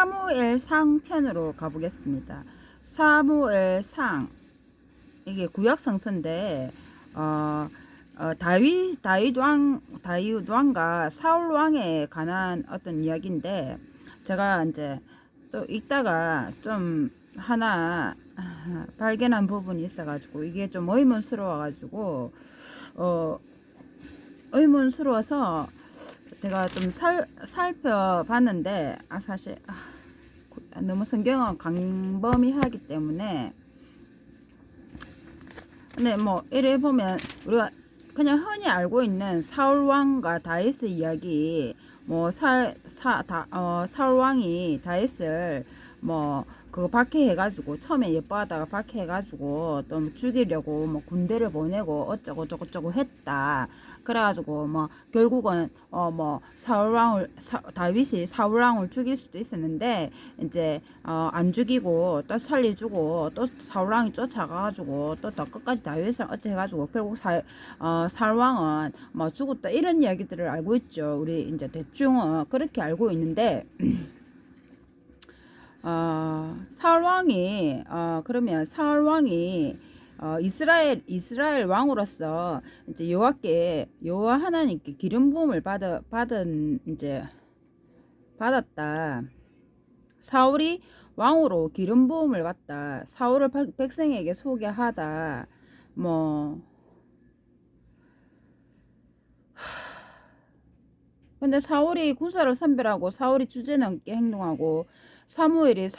사무엘상 편으로 가보겠습니다. 사무엘상, 이게 구약 성서인데 다윗 왕과 사울 왕에 관한 어떤 이야기인데, 제가 이제 또 읽다가 좀 하나 발견한 부분이 있어가지고 이게 좀 의문스러워가지고 의문스러워서 제가 좀 살펴봤는데, 사실 너무 성경은 광범위하기 때문에. 근데 뭐 이래 보면 우리가 그냥 흔히 알고 있는 사울 왕과 다윗의 이야기, 뭐 사울 왕이 다윗을 뭐 그거 박해해가지고, 처음에 예뻐하다가 박해해가지고 또 죽이려고 뭐 군대를 보내고 어쩌고 저쩌고 했다. 그래가지고 뭐 결국은 뭐 다윗이 사울 왕을 죽일 수도 있었는데, 이제 안 죽이고 또 살려주고, 또 사울 왕이 쫓아가가지고 또 더 끝까지 다윗을 어째 해가지고 결국 사울 왕은 뭐 죽었다, 이런 이야기들을 알고 있죠. 우리 이제 대충 그렇게 알고 있는데, 사울 왕이 그러면 사울 왕이 이스라엘 왕으로서 이제 여호와 하나님께 기름 부음을 받았다. 사울이 왕으로 기름 부음을 받다. 사울을 백성에게 소개하다. 뭐 근데 사울이 군사를 선별하고, 사울이 주제넘게 행동하고, 사무엘은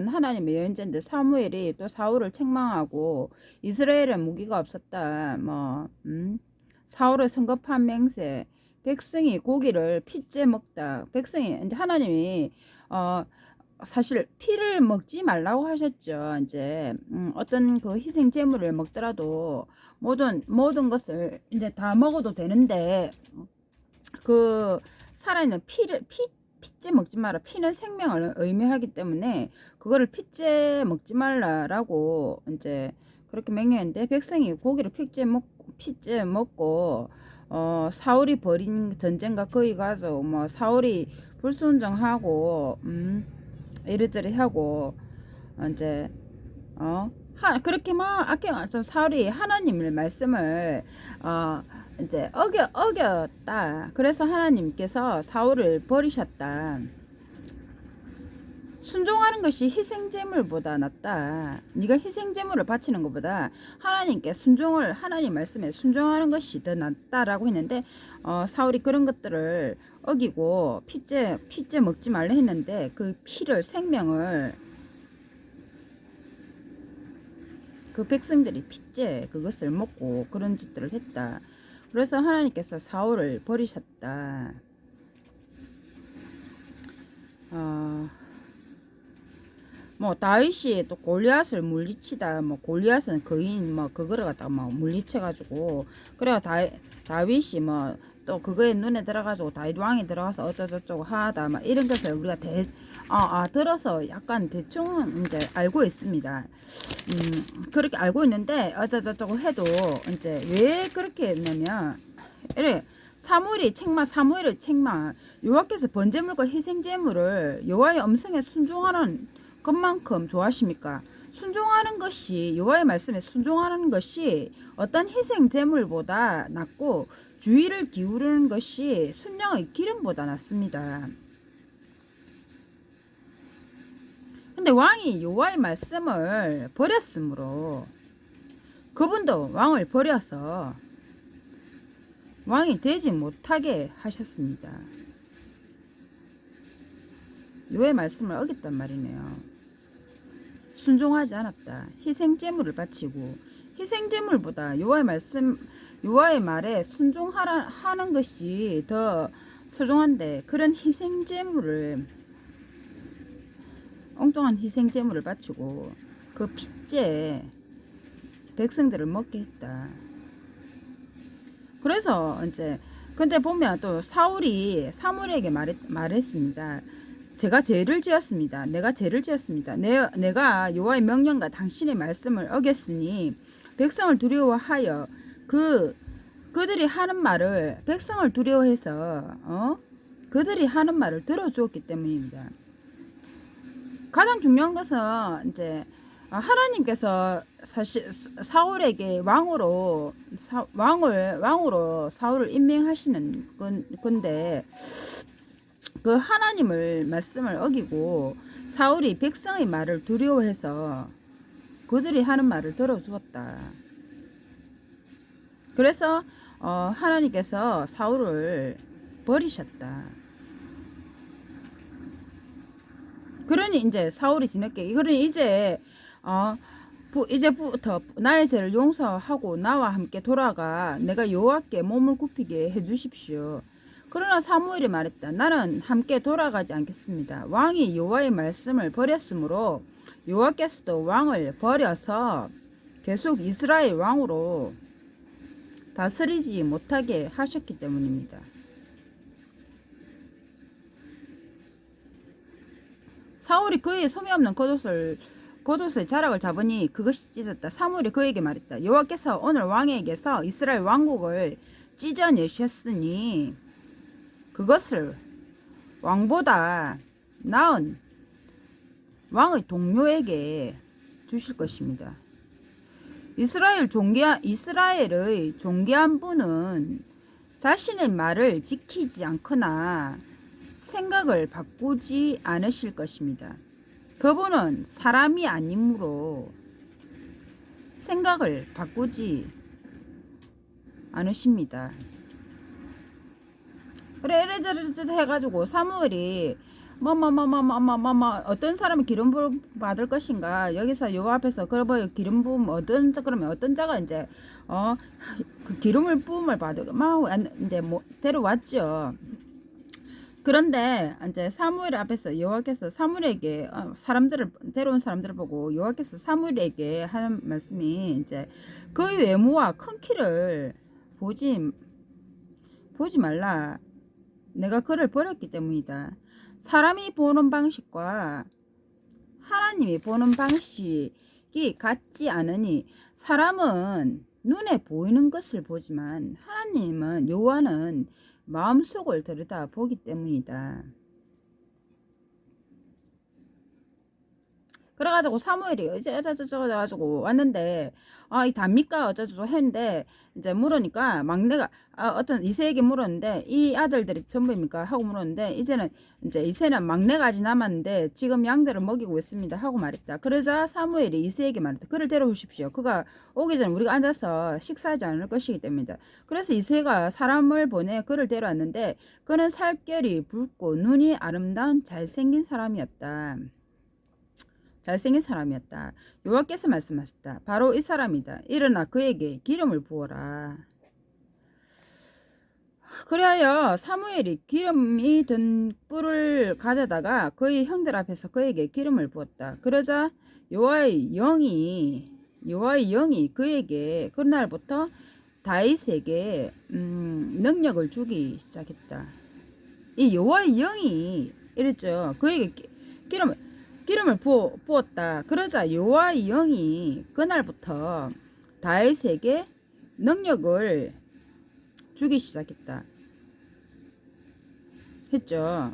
하나님의 여인자인데 사무엘이 또 사울을 책망하고, 이스라엘은 무기가 없었다. 사울의 성급한 맹세, 백성이 고기를 핏째 먹다. 백성이 이제 하나님이 사실 피를 먹지 말라고 하셨죠. 이제 어떤 그 희생 제물을 먹더라도 모든 것을 이제 다 먹어도 되는데, 그 살아있는 핏째 먹지 마라. 피는 생명을 의미하기 때문에 그거를 핏째 먹지 말라라고 이제 그렇게 명령했는데, 백성이 고기를 핏째 먹고 사울이 벌인 전쟁과 거기 가서 뭐 사울이 불순종하고 이리저리 하고 이제 그렇게 막 사울이 하나님의 말씀을 이제 어겼다. 그래서 하나님께서 사울을 버리셨다. 순종하는 것이 희생제물보다 낫다. 네가 희생제물을 바치는 것보다 하나님 말씀에 순종하는 것이 더 낫다라고 했는데, 사울이 그런 것들을 어기고 핏째 먹지 말라 했는데, 그 생명을 그 백성들이 핏째 그것을 먹고 그런 짓들을 했다. 그래서 하나님께서 사울을 버리셨다. 뭐 다윗이 또 골리앗을 물리치다. 뭐 골리앗은 거인 그거를 갖다가 물리쳐가지고, 그래가 다윗이 또 그거에 눈에 들어가지고 다윗 왕이 들어가서 어쩌저쩌고 하다 이런 것을 우리가 들어서 약간 대충 이제 알고 있습니다. 그렇게 알고 있는데, 어쩌저쩌고 해도 이제 왜 그렇게 했냐면, 이래 사무엘을 책망, 여호와께서 번제물과 희생제물을 여호와의 음성에 순종하는 것만큼 좋아하십니까? 순종하는 것이, 여호와의 말씀에 순종하는 것이 어떤 희생제물보다 낫고, 주의를 기울이는 것이 순양의 기름보다 낫습니다. 근데 왕이 여호와의 말씀을 버렸으므로, 그분도 왕을 버려서 왕이 되지 못하게 하셨습니다. 여호와의 말씀을 어겼단 말이네요. 순종하지 않았다. 희생제물을 바치고, 희생제물보다 여호와의 말에 순종하는 것이 더 소중한데, 그런 엉뚱한 희생제물을 바치고 그 핏째 백성들을 먹게 했다. 그래서 이제 근데 보면 또 사울이 사무엘에게 말했습니다. 내가 죄를 지었습니다. 내가 여호와의 명령과 당신의 말씀을 어겼으니 백성을 두려워하여 그들이 하는 말을, 백성을 두려워해서 그들이 하는 말을 들어주었기 때문입니다. 가장 중요한 것은 이제 하나님께서 사실 사울에게 왕으로 사울을 임명하시는 건데, 그 하나님을 말씀을 어기고 사울이 백성의 말을 두려워해서 그들이 하는 말을 들어주었다. 그래서 하나님께서 사울을 버리셨다. 그러니 이제 사울이 뒤늦게, 그러니 이제부터 나의 죄를 용서하고 나와 함께 돌아가 내가 여호와께 몸을 굽히게 해주십시오. 그러나 사무엘이 말했다. 나는 함께 돌아가지 않겠습니다. 왕이 여호와의 말씀을 버렸으므로 여호와께서도 왕을 버려서 계속 이스라엘 왕으로 다스리지 못하게 하셨기 때문입니다. 사울이 그의 소미 없는 겉옷의 자락을 잡으니 그것이 찢었다. 사무엘이 그에게 말했다. 여호와께서 오늘 왕에게서 이스라엘 왕국을 찢어내셨으니 그것을 왕보다 나은 왕의 동료에게 주실 것입니다. 이스라엘의 존귀한 분은 자신의 말을 지키지 않거나 생각을 바꾸지 않으실 것입니다. 그분은 사람이 아니므로 생각을 바꾸지 않으십니다. 그래 이래저래 해가지고 사무엘이 어떤 사람이 기름 부음 받을 것인가, 여기서 여호와 앞에서 그러면 기름 부음 그러면 어떤 자가 이제 그 기름을 부음을 받을 이제 데려왔죠. 그런데 이제 사무엘 앞에서 여호와께서 사무엘에게 데려온 사람들을 보고 여호와께서 사무엘에게 하는 말씀이 이제 그의 외모와 큰 키를 보지 말라. 내가 그를 버렸기 때문이다. 사람이 보는 방식과 하나님이 보는 방식이 같지 않으니 사람은 눈에 보이는 것을 보지만 하나님은 여호와는 마음속을 들여다 보기 때문이다. 그래가지고 사무엘이 어쩌고저쩌고 왔는데 이 답니까 어쩌고저쩌고 했는데 이제 물으니까 막내가 어떤 이세에게 물었는데 이 아들들이 전부입니까 하고 물었는데 이제는 막내가 아직 남았는데 지금 양들을 먹이고 있습니다 하고 말했다. 그러자 사무엘이 이세에게 말했다. 그를 데려오십시오. 그가 오기 전에 우리가 앉아서 식사하지 않을 것이기 때문이다. 그래서 이세가 사람을 보내 그를 데려왔는데 그는 살결이 붉고 눈이 아름다운 잘생긴 사람이었다. 여호와께서 말씀하셨다. 바로 이 사람이다. 일어나 그에게 기름을 부어라. 그리하여 사무엘이 기름이 든 뿔을 가져다가 그의 형들 앞에서 그에게 기름을 부었다. 그러자 여호와의 영이 그에게 그날부터 다윗에게 능력을 주기 시작했다. 이 여호와의 영이 이랬죠. 그에게 기름을 부었다. 그러자 여호와의 영이 그날부터 다윗에게 능력을 주기 시작했다. 했죠.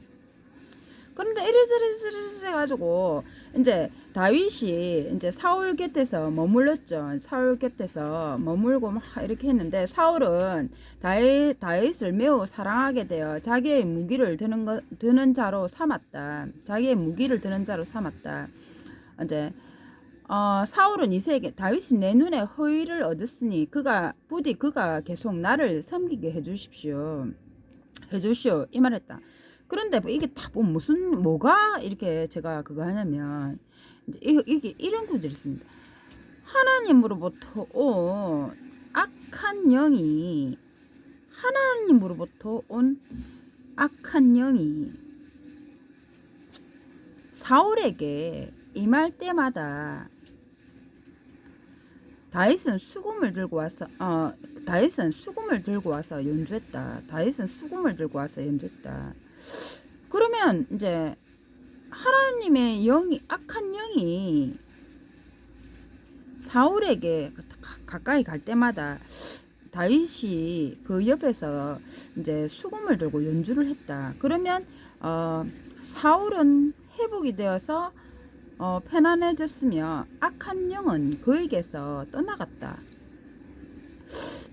그런데 이래저래 해가지고 이제 다윗이 이제 사울 곁에서 머물렀죠. 사울 곁에서 머물고 막 이렇게 했는데 사울은 다윗을 매우 사랑하게 되어 자기의 무기를 드는 자로 삼았다. 이제 사울은 이세에게 다윗이 내 눈에 허위를 얻었으니 그가 계속 나를 섬기게 해주시오 이 말했다. 그런데 이게 다 뭐가 이렇게 제가 그거 하냐면 이게 이런 구절이 있습니다. 하나님으로부터 온 악한 영이 사울에게 임할 때마다 다윗은 수금을 들고 와서 연주했다. 그러면 이제 하나님의 악한 영이 사울에게 가까이 갈 때마다 다윗이 그 옆에서 이제 수금을 들고 연주를 했다. 그러면 사울은 회복이 되어서 편안해졌으며 악한 영은 그에게서 떠나갔다.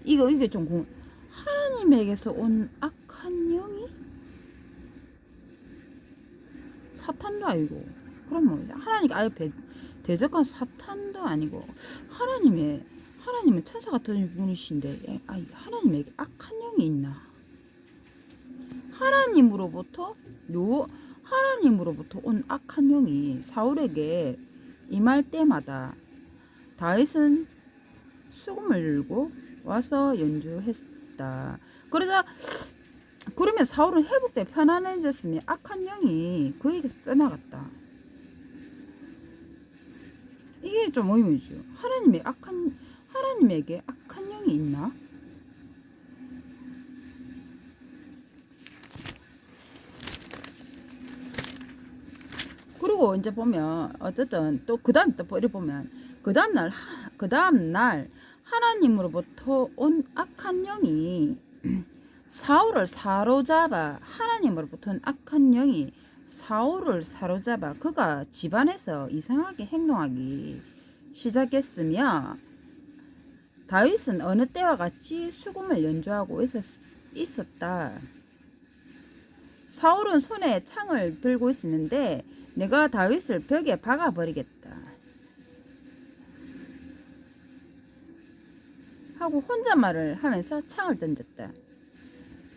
이게 좀 하나님에게서 온 악한 영이 사탄도 아니고, 그럼 뭐 하나님께 아예 대적한 사탄도 아니고, 하나님은 천사 같은 분이신데 하나님에게 악한 영이 있나? 하나님으로부터 온 악한 영이 사울에게 임할 때마다 다윗은 수금을 들고 와서 연주했다. 그러면 사울은 회복돼 편안해졌으니 악한 영이 그에게서 떠나갔다. 이게 좀 의미죠. 하나님에게 악한 영이 있나? 그리고 이제 보면 어쨌든 또 그다음 또 이렇게 보면 그 다음날 하나님으로부터 온 악한 영이 사울을 사로잡아, 하나님으로부터 온 악한 영이 사울을 사로잡아 그가 집안에서 이상하게 행동하기 시작했으며, 다윗은 어느 때와 같이 수금을 연주하고 있었다. 사울은 손에 창을 들고 있었는데 내가 다윗을 벽에 박아버리겠다 하고 혼잣말을 하면서 창을 던졌다.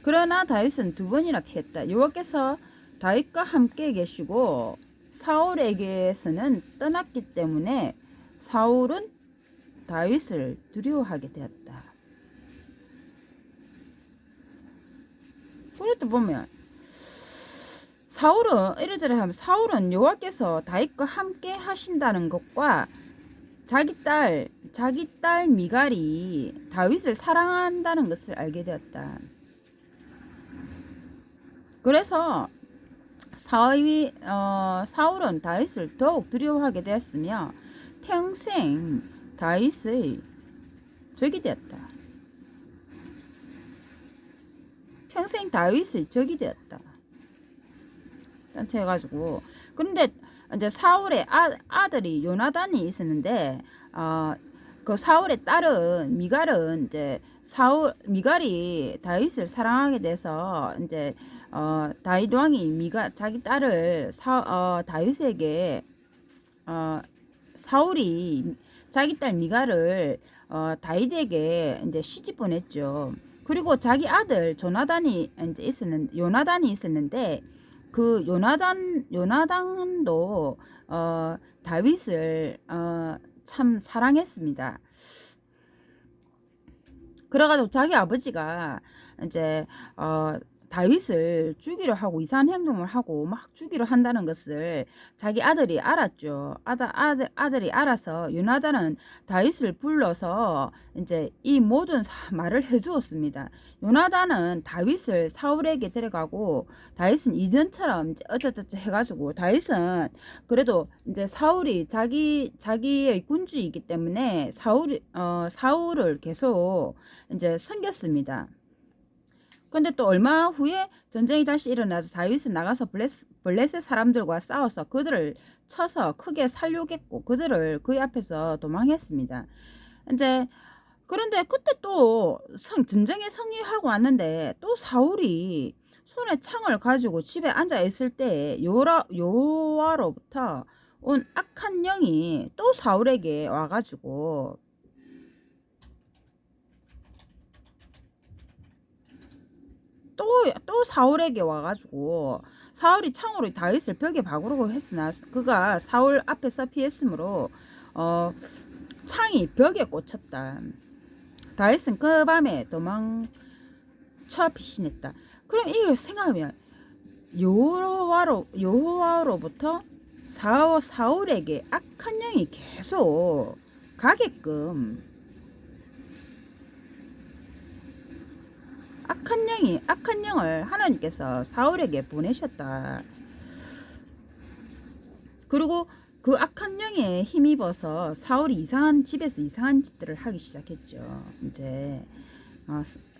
그러나 다윗은 2번이나 피했다. 여호와께서 다윗과 함께 계시고 사울에게서는 떠났기 때문에 사울은 다윗을 두려워하게 되었다. 그래도 보면 이래저래 하면 사울은 여호와께서 다윗과 함께 하신다는 것과 자기 딸 미갈이 다윗을 사랑한다는 것을 알게 되었다. 그래서 사울은 다윗을 더욱 두려워하게 되었으며 평생 다윗의 적이 되었다. 평생 다윗의 적이 되었다. 해가지고, 그런데 이제 사울의 아들이 요나단이 있었는데 그 사울의 딸은 미갈은 이제 미갈이 다윗을 사랑하게 돼서 이제 다윗 왕이 자기 딸을 다윗에게 사울이 자기 딸 미갈을 다윗에게 이제 시집 보냈죠. 그리고 자기 아들 요나단이 있었는데 그 요나단도 다윗을 참 사랑했습니다. 그래가지고 자기 아버지가 이제 다윗을 죽이려 하고 이상한 행동을 하고 막 죽이려 한다는 것을 자기 아들이 알았죠. 아들이 알아서 요나단은 다윗을 불러서 이제 이 모든 말을 해주었습니다. 요나단은 다윗을 사울에게 데려가고 다윗은 이전처럼 이제 어쩌저쩌 해가지고, 다윗은 그래도 이제 사울이 자기의 군주이기 때문에 사울을 계속 이제 섬겼습니다. 근데 또 얼마 후에 전쟁이 다시 일어나서 다윗은 나가서 블레셋 사람들과 싸워서 그들을 쳐서 크게 살육했고 그들을 그의 앞에서 도망했습니다. 이제 그런데 그때 또 전쟁에 승리하고 왔는데 또 사울이 손에 창을 가지고 집에 앉아 있을 때 여호와로부터 온 악한 영이 또 사울에게 와가지고 또 사울에게 와가지고 사울이 창으로 다윗을 벽에 박으려고 했으나 그가 사울 앞에서 피했으므로 창이 벽에 꽂혔다. 다윗은 그 밤에 도망쳐 피신했다. 그럼 이거 생각하면 여호와로부터 사울에게 악한 영이 계속 가게끔 악한 영을 하나님께서 사울에게 보내셨다. 그리고 그 악한 영에 힘입어서 사울이 집에서 이상한 짓들을 하기 시작했죠. 이제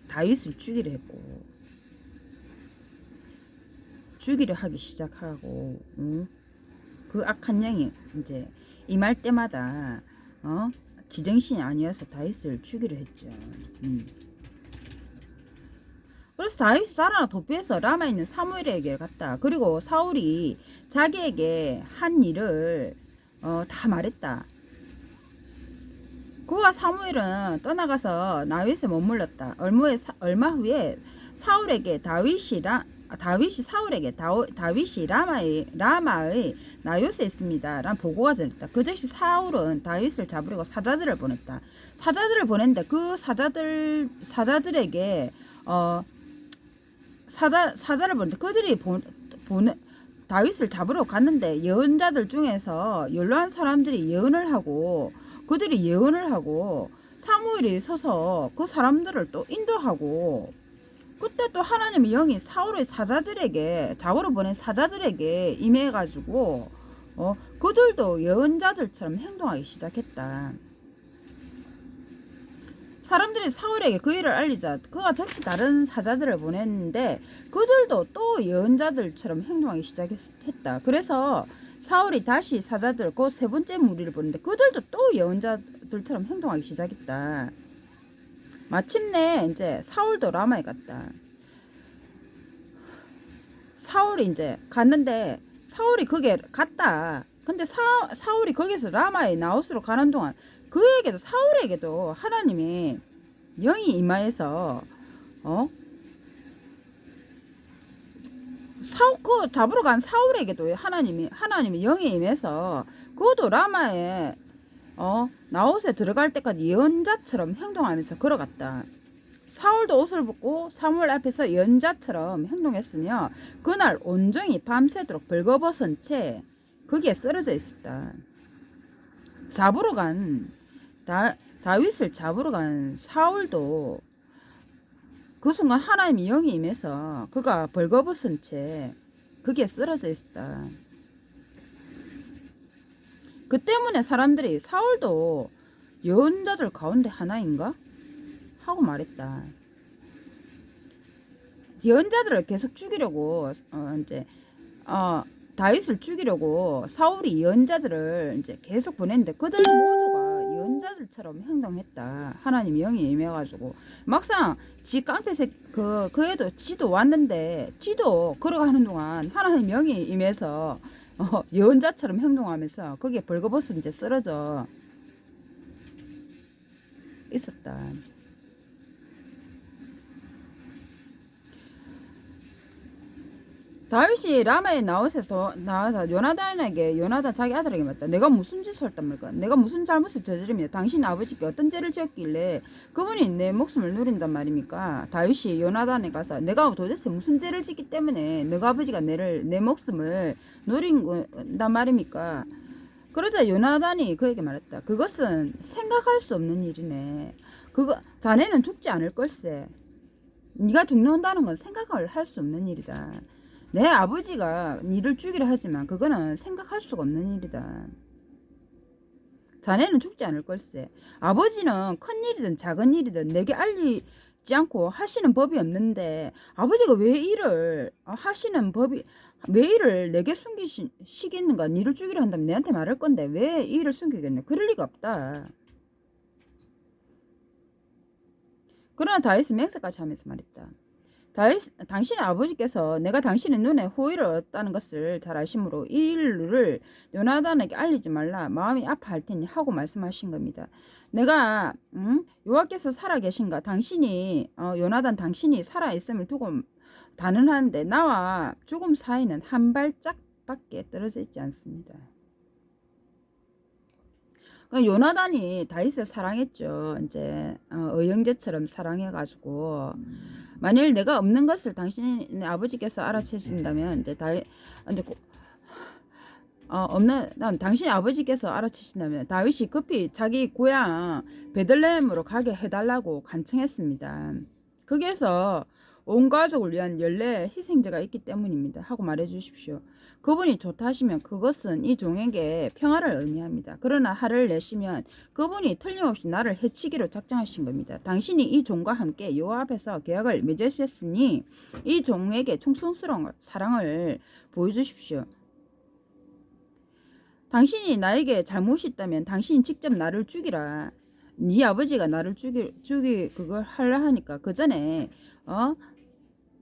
다윗을 죽이려 했고, 죽이려 하기 시작하고, 그 악한 영이 이제 임할 때마다 지정신이 아니어서 다윗을 죽이려 했죠. 그래서 다윗이 살아나 도피해서 라마에 있는 사무엘에게 갔다. 그리고 사울이 자기에게 한 일을 다 말했다. 그와 사무엘은 떠나가서 나윗에 머물렀다. 얼마 후에 사울에게 다윗이 라마의 나요스에 있습니다 라는 보고가 전했다. 그 즉시 사울은 다윗을 잡으려고 사자들을 보냈다. 사자들을 보냈는데 그 사자들에게 사자를 보냈는데 그들이 다윗을 잡으러 갔는데 예언자들 중에서 연로한 사람들이 예언을 하고 사무엘이 서서 그 사람들을 또 인도하고, 그때 또 하나님의 영이 사울의 잡으러 보낸 사자들에게 임해가지고 그들도 예언자들처럼 행동하기 시작했다. 사람들이 사울에게 그 일을 알리자 그가 즉시 다른 사자들을 보냈는데 그들도 또 예언자들처럼 행동하기 시작했다. 그래서 사울이 다시 사자들 그 세 번째 무리를 보냈는데 그들도 또 예언자들처럼 행동하기 시작했다. 마침내 이제 사울도 라마에 갔다. 사울이 이제 갔는데 사울이 거기에 갔다. 근데 사울이 거기서 라마에 나웃으로 가는 동안 사울에게도 하나님이 영이 임하여서 그 잡으러 간 사울에게도 하나님이 영이 임해서 그도 라마에 나옷에 들어갈 때까지 예언자처럼 행동하면서 걸어갔다. 사울도 옷을 벗고 사무엘 앞에서 예언자처럼 행동했으며 그날 온종일 밤새도록 벌거벗은 채 거기에 쓰러져 있었다. 다윗을 잡으러 간 사울도 그 순간 하나님의 영이 임해서 그가 벌거벗은 채 거기에 쓰러져 있었다. 그 때문에 사람들이 사울도 예언자들 가운데 하나인가? 하고 말했다. 예언자들을 계속 죽이려고 다윗을 죽이려고 사울이 예언자들을 이제 계속 보냈는데 그들 모두가 예언자들처럼 행동했다. 하나님 영이 임해가지고 막상 지 깡패색 그 애도 지도 왔는데 지도 걸어가는 동안 하나님 영이 임해서 예언자처럼 행동하면서 거기에 벌거벗은 이제 쓰러져 있었다. 다윗이 라마에 나와서 요나단 자기 아들에게 말했다. 내가 무슨 짓을 했단 말까? 내가 무슨 잘못을 저지르며 당신 아버지께 어떤 죄를 지었길래 그분이 내 목숨을 누린단 말입니까? 다윗이 요나단에 가서 내가 도대체 무슨 죄를 짓기 때문에 너가 아버지가 내 목숨을 누린단 말입니까? 그러자 요나단이 그에게 말했다. 그것은 생각할 수 없는 일이네. 자네는 죽지 않을 걸세. 네가 죽는다는 건 생각을 할 수 없는 일이다. 내 아버지가 니를 죽이려 하지만 그거는 생각할 수가 없는 일이다. 자네는 죽지 않을 걸세. 아버지는 큰 일이든 작은 일이든 내게 알리지 않고 하시는 법이 없는데 아버지가 왜 일을 내게 숨기시겠는가? 니를 죽이려 한다면 내한테 말할 건데 왜 일을 숨기겠네? 그럴 리가 없다. 그러나 다윗은 맹세까지 하면서 말했다. 당신의 아버지께서 내가 당신의 눈에 호의를 얻었다는 것을 잘 아시므로 이 일을 요나단에게 알리지 말라. 마음이 아파할 테니 하고 말씀하신 겁니다. 내가 여호와께서 살아계신가? 요나단 당신이 살아있음을 두고 단언하는데 나와 죽음 사이는 한 발짝밖에 떨어져 있지 않습니다. 요나단이 다윗을 사랑했죠. 이제 의형제처럼 사랑해가지고 만일 내가 없는 것을 당신의 아버지께서 알아채신다면 당신의 아버지께서 알아채신다면 다윗이 급히 자기 고향 베들레헴으로 가게 해달라고 간청했습니다. 거기에서 온 가족을 위한 연례 희생자가 있기 때문입니다. 하고 말해 주십시오. 그분이 좋다 하시면 그것은 이 종에게 평화를 의미합니다. 그러나 화를 내시면 그분이 틀림없이 나를 해치기로 작정하신 겁니다. 당신이 이 종과 함께 여호와 앞에서 계약을 맺으셨으니 이 종에게 충성스러운 사랑을 보여주십시오. 당신이 나에게 잘못이 있다면 당신이 직접 나를 죽이라. 네 아버지가 나를 그걸 하려 하니까 그 전에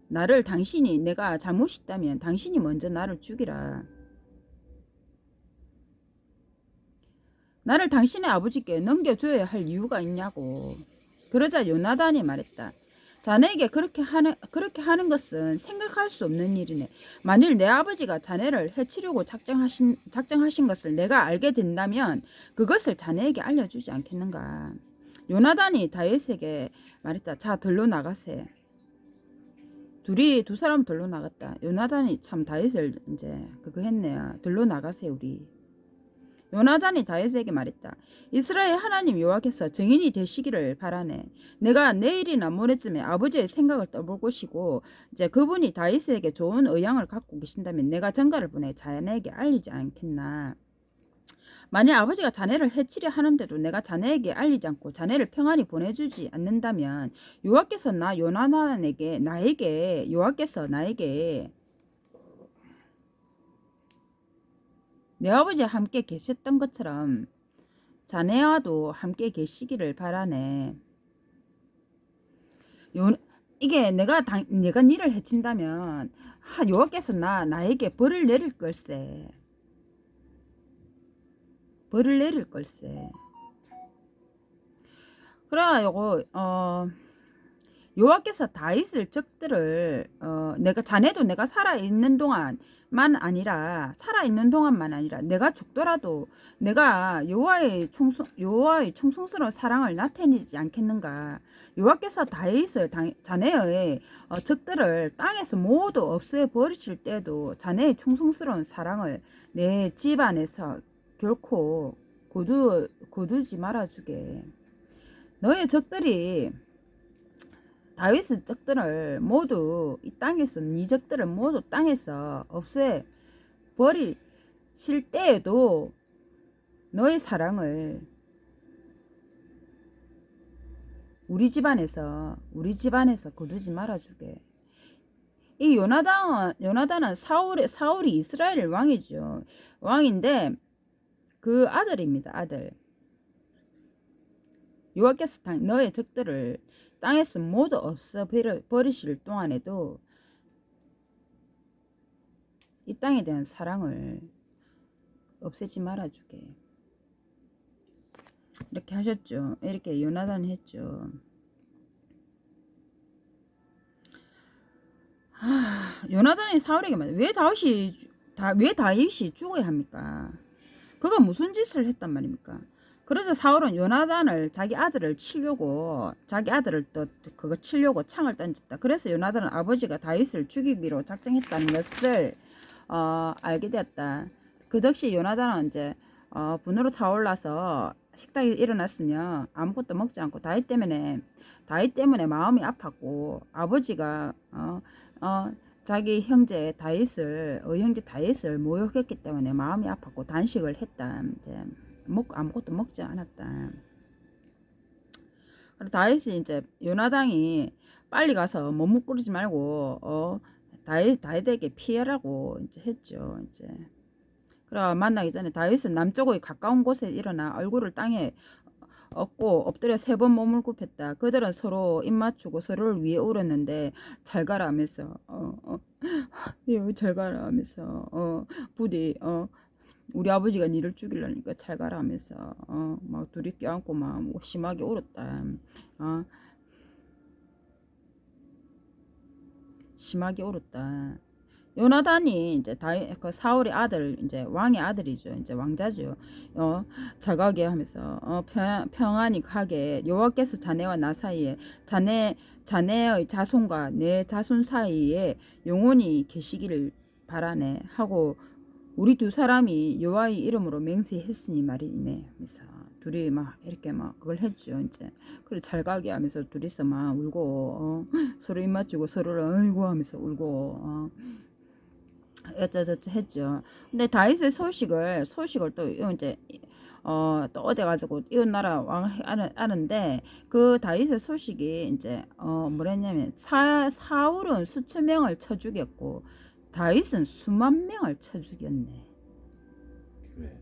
나를 내가 잘못이 있다면 당신이 먼저 나를 죽이라. 나를 당신의 아버지께 넘겨줘야 할 이유가 있냐고. 그러자 요나단이 말했다. 자네에게 그렇게 하는 것은 생각할 수 없는 일이네. 만일 내 아버지가 자네를 해치려고 작정하신 것을 내가 알게 된다면 그것을 자네에게 알려주지 않겠는가. 요나단이 다윗에게 말했다. 자, 들로 나가세. 두 사람 들로 나갔다. 요나단이 참 다윗을 이제 그거 했네요. 들로 나가세 우리. 요나단이 다윗에게 말했다. 이스라엘 하나님 여호와께서 증인이 되시기를 바라네. 내가 내일이나 모레쯤에 아버지의 생각을 떠볼 것이고 이제 그분이 다윗에게 좋은 의향을 갖고 계신다면 내가 전가를 보내 자네에게 알리지 않겠나. 만약 아버지가 자네를 해치려 하는데도 내가 자네에게 알리지 않고 자네를 평안히 보내주지 않는다면 여호와께서 여호와께서 나에게 내 아버지와 함께 계셨던 것처럼 자네와도 함께 계시기를 바라네. 이게 내가 니를 해친다면 여호와께서 나에게 벌을 내릴 걸세. 벌을 내릴 걸세. 그래가지고 여호와께서 다윗을 적들을 자네도 내가 살아있는 동안만 아니라 내가 죽더라도 내가 여호와의 충성스러운 사랑을 나타내지 않겠는가. 여호와께서 다윗을 자네의 적들을 땅에서 모두 없애 버리실 때도 자네의 충성스러운 사랑을 내 집안에서 결코 거두지 말아주게. 너의 적들이 다윗의 적들을 모두 이 땅에서 네 적들을 모두 땅에서 없애 버리실 때에도 너의 사랑을 우리 집안에서 거두지 말아주게. 이 요나단은 사울이 이스라엘 왕이죠. 왕인데 그 아들입니다. 아들. 여호와께서 너의 적들을 땅에서 모두 없어 버리실 동안에도 이 땅에 대한 사랑을 없애지 말아주게. 이렇게 하셨죠. 이렇게 요나단이 했죠. 요나단이 사울에게 말해. 왜 다윗이 죽어야 합니까? 그가 무슨 짓을 했단 말입니까? 그래서 사울은 요나단을 자기 아들을 치려고 창을 던졌다. 그래서 요나단은 아버지가 다윗을 죽이기로 작정했다는 것을 알게 되었다. 그 즉시 요나단은 이제 분으로 타올라서 식탁에 일어났으며 아무것도 먹지 않고 다윗 때문에 마음이 아팠고 아버지가 자기 형제 다윗을 모욕했기 때문에 마음이 아팠고 단식을 했다. 이제 아무것도 먹지 않았다. 다윗이 이제 요나단이 빨리 가서 머뭇거리지 말고 다윗에게 피해라고 이제 했죠. 이제 그래 만나기 전에 다윗은 남쪽의 가까운 곳에 일어나 얼굴을 땅에 엎고 엎드려 3번 몸을 굽혔다. 그들은 서로 입 맞추고 서로를 위해 울었는데 잘 가라 하면서 잘 가라 하면서 부디 우리 아버지가 니를 죽이려니까 잘 가라 하면서 막 둘이 껴안고 막 심하게 울었다. 심하게 울었다. 요나단이 이제 그 사울의 아들, 이제 왕의 아들이죠. 이제 왕자죠. 잘 가게 하면서 평안히 가게 여호와께서 자네와 나 사이에 자네의 자손과 내 자손 사이에 영원히 계시기를 바라네 하고 우리 두 사람이 여호와의 이름으로 맹세했으니 말이네. 하면서 둘이 막 이렇게 막 그걸 했죠. 이제 그래 잘 가게 하면서 둘이서 막 울고 서로 입 맞추고 서로를 아이고 하면서 울고 어쩌저쩌 했죠. 근데 다윗의 소식을 또 이제 또 어디 가지고 이웃 나라 왕 아는데 그 다윗의 소식이 이제 뭐랬냐면 사울은 수천 명을 쳐 죽였고 다윗은 수만 명을 쳐 죽였네. 그래.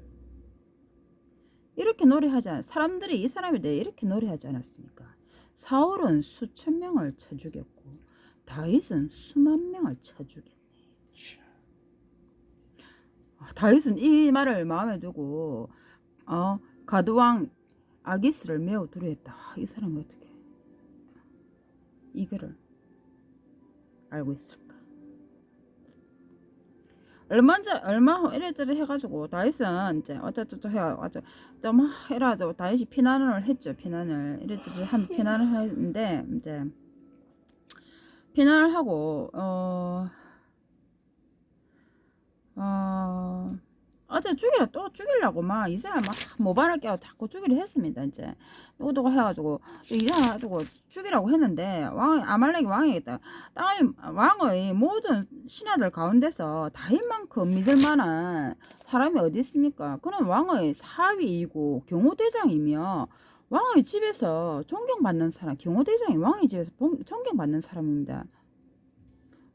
이렇게 노래하지 않았 사람들이 이 사람에 대해 이렇게 노래하지 않았습니까? 사울은 수천 명을 쳐 죽였고 다윗은 수만 명을 쳐 죽였네. 다윗은 이 말을 마음에 두고 가드왕 아기스를 매우 두려워했다. 이 사람이 어떻게 이거를 알고 있을까? 얼마 이래저래 해가지고 다윗은 이제 어쩌저쩌 해가지고 좀 해가지고 다윗이 피난을 했죠. 피난을 이래저래 한 피난을 했는데 이제 피난을 하고 어제 또 죽이려고 막 이 사람 막 모발을 깨고 자꾸 죽이려 했습니다. 이제 누구누구 해가지고 이래가지고 죽이라고 했는데 아말렉이 왕이겠다. 왕의 모든 신하들 가운데서 다윗만큼 믿을 만한 사람이 어디 있습니까? 그는 왕의 사위이고 경호대장이며 왕의 집에서 존경받는 사람, 경호대장이 왕의 집에서 존경받는 사람입니다.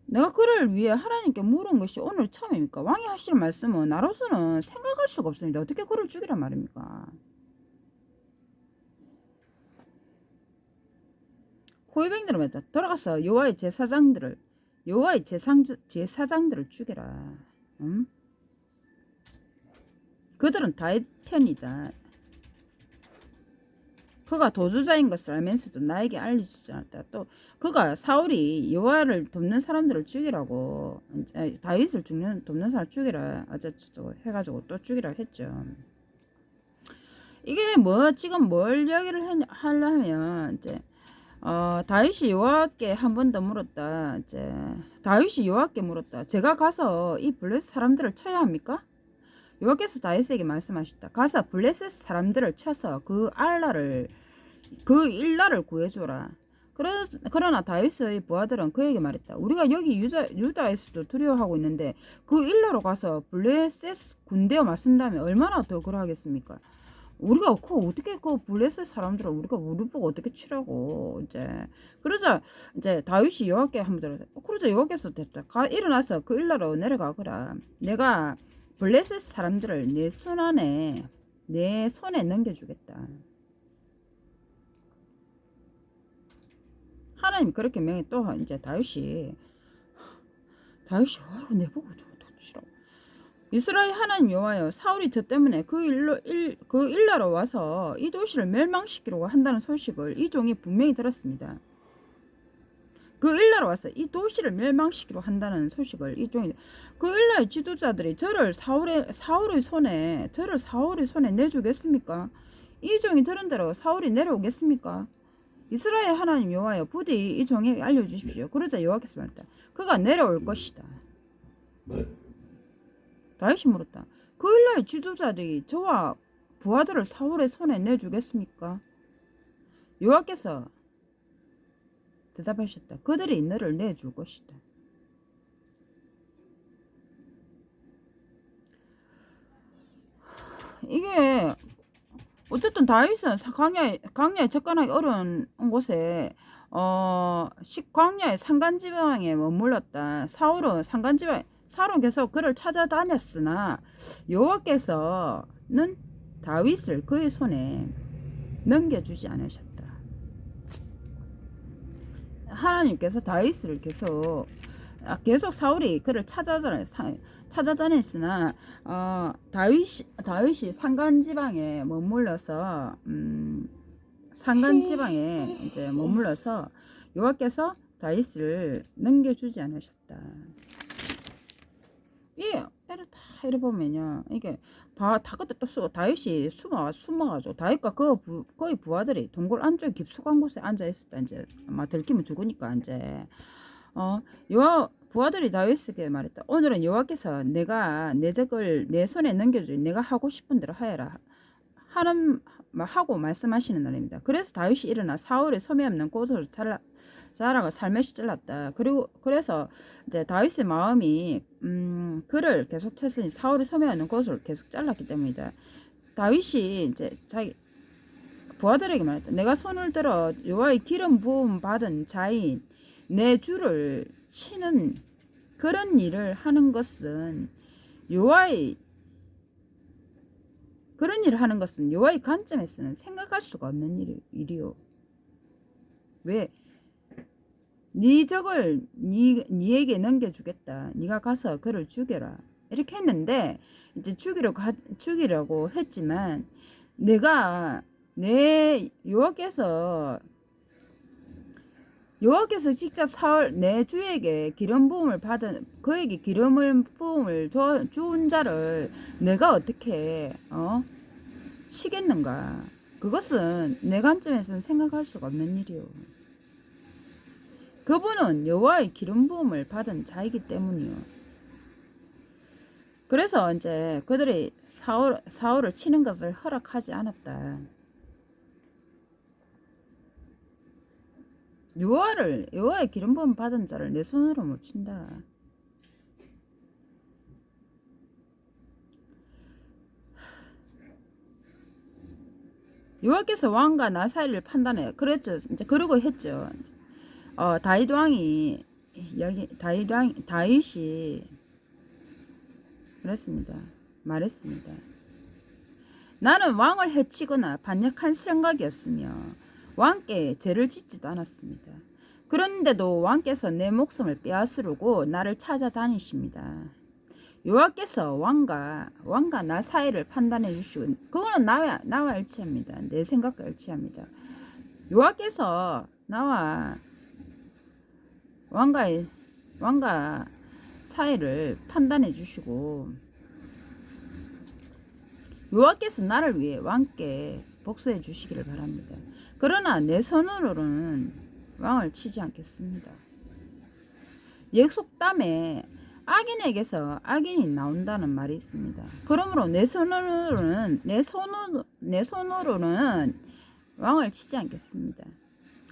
내가 그를 위해 하나님께 물은 것이 오늘 처음입니까? 왕이 하시는 말씀은 나로서는 생각할 수가 없습니다. 어떻게 그를 죽이란 말입니까? 호위병들은 했다. 돌아가서 여호와의 제사장들을 죽여라. 응? 그들은 다윗 편이다. 그가 도주자인 것을 알면서도 나에게 알려주지 않았다. 또 그가 사울이 여호와를 돕는 사람들을 죽이라고 다윗을 돕는 사람 죽이라 어쩌고 해가지고 또 죽이라 했죠. 이게 지금 뭘 얘기를 하려면 이제 다윗이 여호와께 한 번 더 물었다. 이제 다윗이 여호와께 물었다. 제가 가서 이 블레셋 사람들을 쳐야 합니까? 여호와께서 다윗에게 말씀하셨다. 가서 블레셋 사람들을 쳐서 그 일라를 구해줘라. 그러나 다윗의 부하들은 그에게 말했다. 우리가 여기 유다에서도 두려워하고 있는데 그 일라로 가서 블레셋 군대와 맞선다면 얼마나 더 그러하겠습니까? 우리가 어떻게 그 블레셋 사람들을 우리 보고 어떻게 치라고 그러자 이제 다윗이 여호와께 한번 들었다. 그러자 여호와께서 됐다. 일어나서 그 일라로 내려가거라. 내가 블레셋 사람들을 내 손에 넘겨주겠다. 하나님 그렇게 명해. 또 이제 다윗이 내보고 도치라고. 이스라엘 하나님 여호와여, 사울이 저 때문에 그 일라로 와서 이 도시를 멸망시키려고 한다는 소식을 이 종이 분명히 들었습니다. 그 일라로 와서 이 도시를 멸망시키려 한다는 소식을 이 종이 그 일라의 지도자들이 저를 사울의 손에 내주겠습니까? 이 종이 들은 대로 사울이 내려오겠습니까? 이스라엘 하나님 여호와여, 부디 이 종에게 알려주십시오. 그러자 여호와께서 말했다. 그가 내려올 것이다. 다윗이 물었다. 그 일라의 지도자들이 저와 부하들을 사울의 손에 내주겠습니까? 여호와께서 대답하셨다. 그들이 너를 내줄 것이다. 이게 어쨌든 다윗은 광야에 접근하기 어려운 곳에 광야의 산간지방에 머물렀다. 사울은 계속 그를 찾아다녔으나 여호와께서는 다윗을 그의 손에 넘겨주지 않으셨다. 하나님께서 다윗을 계속 사울이 그를 찾아다녔으나 다윗이 산간지방에 머물러서 이제 머물러서 여호와께서 다윗을 넘겨주지 않으셨다. 이래 보면요, 이게 다 그때 또 다윗이 숨어가지고 다윗과 그의 부하들이 동굴 안쪽 깊숙한 곳에 앉아 있었다. 이제 아마 들키면 죽으니까 이제 부하들이 다윗에게 말했다. 오늘은 여호와께서 내가 내 적을 내 손에 넘겨주니 내가 하고 싶은 대로 하는 하고 말씀하시는 날입니다. 그래서 다윗이 일어나 사울의 소매 없는 꽃을 자락을 살며시 잘랐다. 그리고 그래서 이제 다윗의 마음이 그를 계속 쳤으니 사울의 소매 없는 꽃을 계속 잘랐기 때문이다. 다윗이 이제 자기 부하들에게 말했다. 내가 손을 들어 여호와의 기름 부음 받은 자인 내 주를 치는 그런 일을 하는 것은 여호와의 그런 일을 하는 것은 여호와의 관점에서는 생각할 수가 없는 일이요. 왜? 네 적을 네에게 넘겨주겠다. 네가 가서 그를 죽여라. 이렇게 했는데 이제 죽이려고 했지만 내가 내 여호와께서 직접 사울 내 주에게 기름 부음을 받은 그에게 기름을 부음을 준 자를 내가 어떻게 치겠는가? 그것은 내 관점에서는 생각할 수가 없는 일이요. 그분은 여호와의 기름 부음을 받은 자이기 때문이요. 그래서 이제 그들이 사울을 치는 것을 허락하지 않았다. 여호와의 기름 부음 받은 자를 내 손으로 못 친다. 여호와께서 왕과 나 사이를 판단해. 그랬죠. 이제 그러고 했죠. 다윗 왕이 다윗이 그랬습니다. 말했습니다. 나는 왕을 해치거나 반역한 생각이 없으며 왕께 죄를 짓지도 않았습니다. 그런데도 왕께서 내 목숨을 빼앗으려고 나를 찾아다니십니다. 여호와께서 왕과 나 사이를 판단해 주시고 그거는 나와 일치합니다. 내 생각과 일치합니다. 여호와께서 나와 왕과 사이를 판단해 주시고 여호와께서 나를 위해 왕께 복수해 주시기를 바랍니다. 그러나 내 손으로는 왕을 치지 않겠습니다. 약속 땅에 악인에게서 악인이 나온다는 말이 있습니다. 그러므로 내 손으로는 왕을 치지 않겠습니다.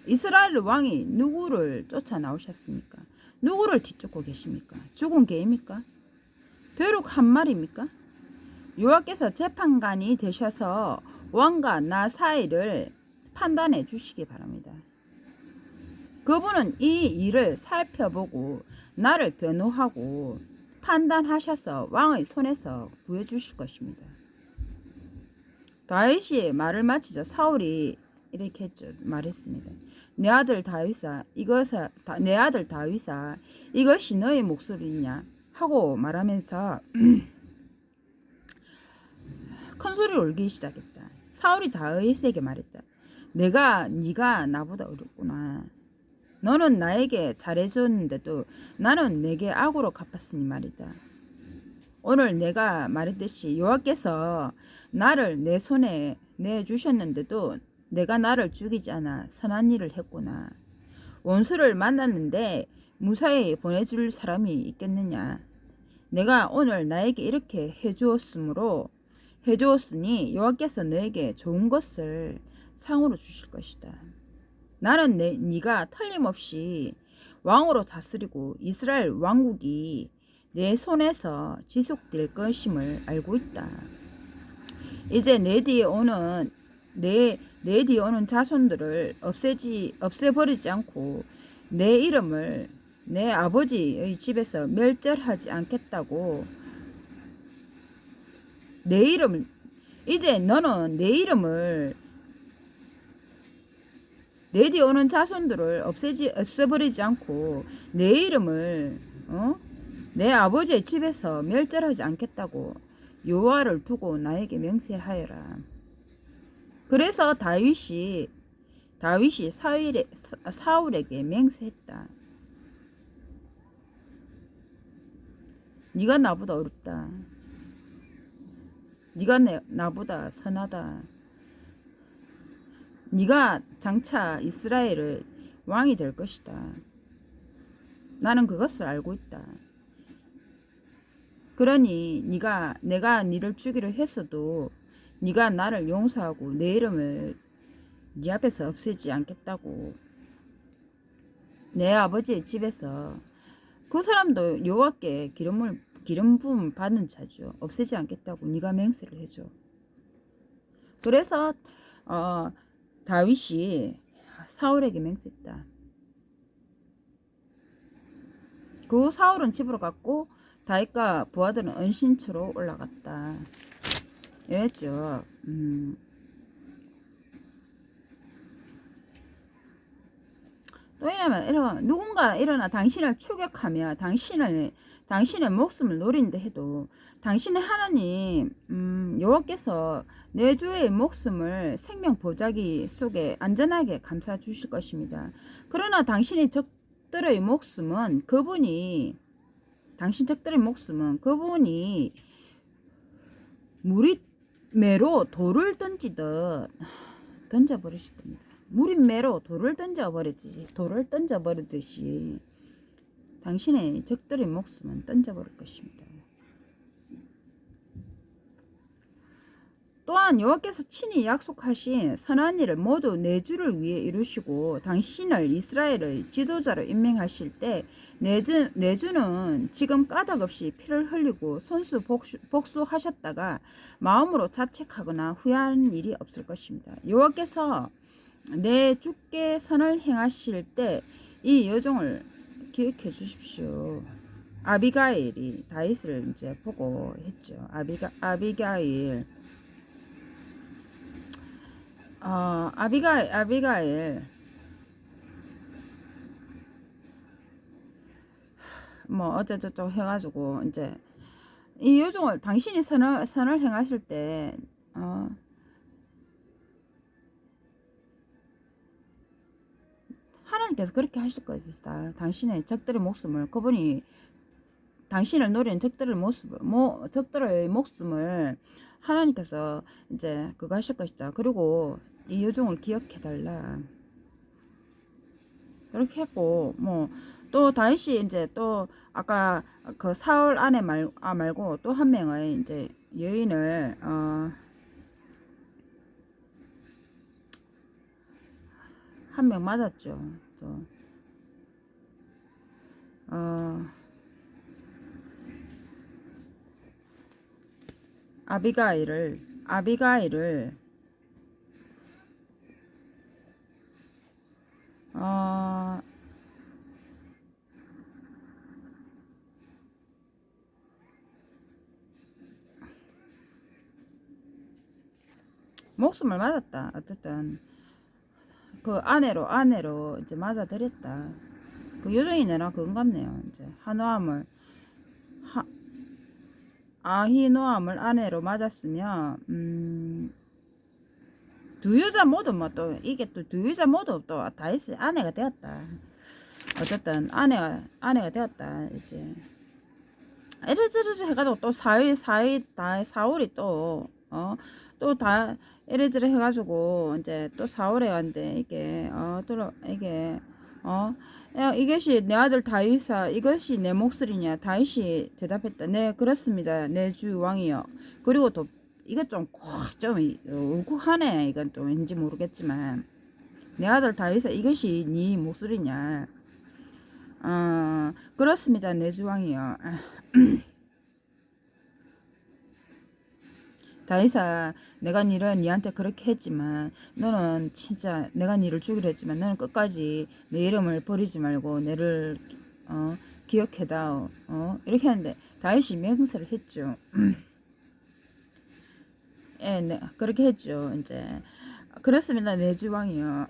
이스라엘 왕이 누구를 쫓아 나오셨습니까? 누구를 뒤쫓고 계십니까? 죽은 개입니까? 벼룩 한 마리입니까? 여호와께서 재판관이 되셔서 왕과 나 사이를 판단해 주시기 바랍니다. 그분은 이 일을 살펴보고 나를 변호하고 판단하셔서 왕의 손에서 구해주실 것입니다. 다윗이 말을 마치자 사울이 이렇게 말했습니다. 내 아들 다윗아 이것이 너의 목소리냐 하고 말하면서 큰 소리로 울기 시작했다. 사울이 다윗에게 말했다. 네가 나보다 어렵구나. 너는 나에게 잘해줬는데도 나는 내게 악으로 갚았으니 말이다. 오늘 내가 말했듯이 여호와께서 나를 내 손에 내주셨는데도 내가 나를 죽이지 않아 선한 일을 했구나. 원수를 만났는데 무사히 보내줄 사람이 있겠느냐. 내가 오늘 나에게 이렇게 해주었으니 여호와께서 너에게 좋은 것을 상으로 주실 것이다. 나는 네가 틀림없이 왕으로 다스리고 이스라엘 왕국이 내 손에서 지속될 것임을 알고 있다. 이제 내 뒤에 오는 자손들을 없애버리지 않고 내 이름을 내 아버지의 집에서 멸절하지 않겠다고 이제 너는 내 이름을 내 뒤에 오는 자손들을 없애버리지 않고 내 이름을 내 아버지의 집에서 멸절하지 않겠다고 여호와를 두고 나에게 맹세하여라. 그래서 다윗이 사울에게 맹세했다. 네가 나보다 어렵다. 네가 나보다 선하다. 네가 장차 이스라엘의 왕이 될 것이다. 나는 그것을 알고 있다. 그러니 내가 네를 죽이려 했어도 네가 나를 용서하고 내 이름을 네 앞에서 없애지 않겠다고. 내 아버지의 집에서 그 사람도 여호와께 기름 부음 받는 자죠. 없애지 않겠다고 네가 맹세를 해줘. 그래서 다윗이 사울에게 맹세했다. 그 사울은 집으로 갔고 다윗과 부하들은 은신처로 올라갔다. 이랬죠. 또 이러면 누군가 일어나 당신을 추격하며 당신의 목숨을 노린다 해도 당신의 하나님 여호와께서 내 주의 목숨을 생명 보자기 속에 안전하게 감싸 주실 것입니다. 그러나 당신의 적들의 목숨은 당신 적들의 목숨은 그분이 무리매로 돌을 던지듯 던져버리실 겁니다. 무리매로 돌을 던져버리듯이 당신의 적들의 목숨은 던져버릴 것입니다. 또한 여호와께서 친히 약속하신 선한 일을 모두 내 주를 위해 이루시고 당신을 이스라엘의 지도자로 임명하실 때 내 주는 지금 까닭없이 피를 흘리고 손수 복수하셨다가 마음으로 자책하거나 후회하는 일이 없을 것입니다. 여호와께서 내 주께 선을 행하실 때 이 여종을 기억해 주십시오. 아비가일이 다윗을 이제 보고 했죠. 아비가일. 아비가일 뭐 어쩌저쩌고 해가지고 이제 이 여종을 당신이 선을 행하실 때 하나님께서 그렇게 하실 것이다. 당신의 적들의 목숨을 그분이 당신을 노리는 적들의 목숨을 하나님께서 이제 그거 하실 것이다. 그리고 이 여종을 기억해 달라. 그렇게 했고 뭐 또 다윗이 이제 또 아까 그 사울 아내 말고 또 한 명의 이제 여인을 한 명 맞았죠. 또 아비가일을 목숨을 맞았다. 어쨌든 그 아내로 이제 맞아들였다. 그 요정이 내나 그건 같네요. 이제 아히노암을 아내로 맞았으면 두 여자 모두 뭐 또 이게 또 두 여자 모두 또 다윗의 아내가 되었다. 어쨌든 아내가 되었다. 이제 이래저래 해가지고 또 사울이 또 다 이래저래 해가지고 이제 또 사울에 갔는데 이게 야, 이것이 내 아들 다윗아 이것이 내 목소리냐. 다윗이 대답했다. 네 그렇습니다. 내 주 왕이여. 그리고 또 이거 좀 울컥하네. 이건 또 왠지 모르겠지만 내 아들 다윗아 이것이 네 목소리냐. 그렇습니다. 내 주 왕이여. 다윗아 내가 니한테 그렇게 했지만 너는 진짜 내가 니를 죽이려 했지만 너는 끝까지 내 이름을 버리지 말고 내를 기억해다오. 이렇게 하는데 다윗이 맹세를 했죠. 예, 네, 그렇게 했죠. 이제 그렇습니다. 내 주 왕이요.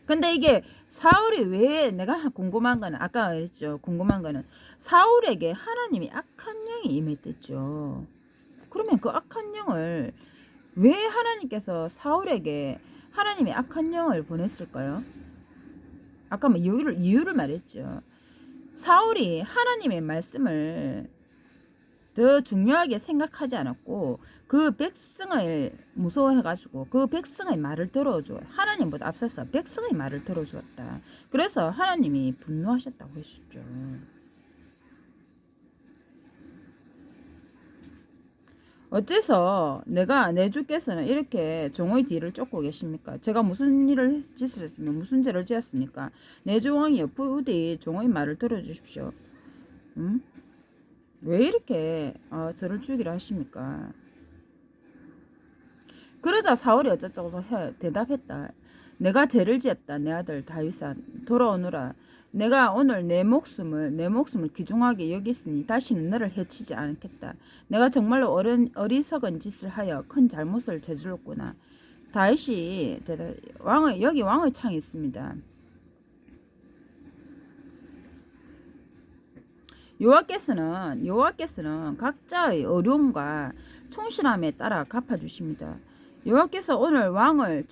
근데 이게 사울이 왜 내가 궁금한 거는 아까 그랬죠. 궁금한 거는 사울에게 하나님이 악한 영이 임했댔죠. 그러면 그 악한 영을 왜 하나님께서 사울에게 하나님이 악한 영을 보냈을까요? 아까 뭐 이유를 말했죠. 사울이 하나님의 말씀을 더 중요하게 생각하지 않았고 그 백성을 무서워해가지고 그 백성의 말을 들어줘. 하나님보다 앞서서 백성의 말을 들어주었다. 그래서 하나님이 분노하셨다고 했었죠. 어째서 내 주께서는 이렇게 종의 뒤를 쫓고 계십니까? 제가 무슨 짓을 했으면 무슨 죄를 지었습니까? 내 주왕이 부디 종의 말을 들어주십시오. 응? 왜 이렇게 저를 죽이려 하십니까? 그러자 사울이 어쩌자고 대답했다. 내가 죄를 지었다. 내 아들 다윗아 돌아오너라. 내가 오늘 내 목숨을 귀중하게 여겼으니 다시는 너를 해치지 않겠다. 내가 정말로 어리석은 짓을 하여 큰 잘못을 저질렀구나. 다윗이 여기 왕의 창이 있습니다. 여호와께서는 각자의 어려움과 충실함에 따라 갚아주십니다. 여호와께서 오늘 왕을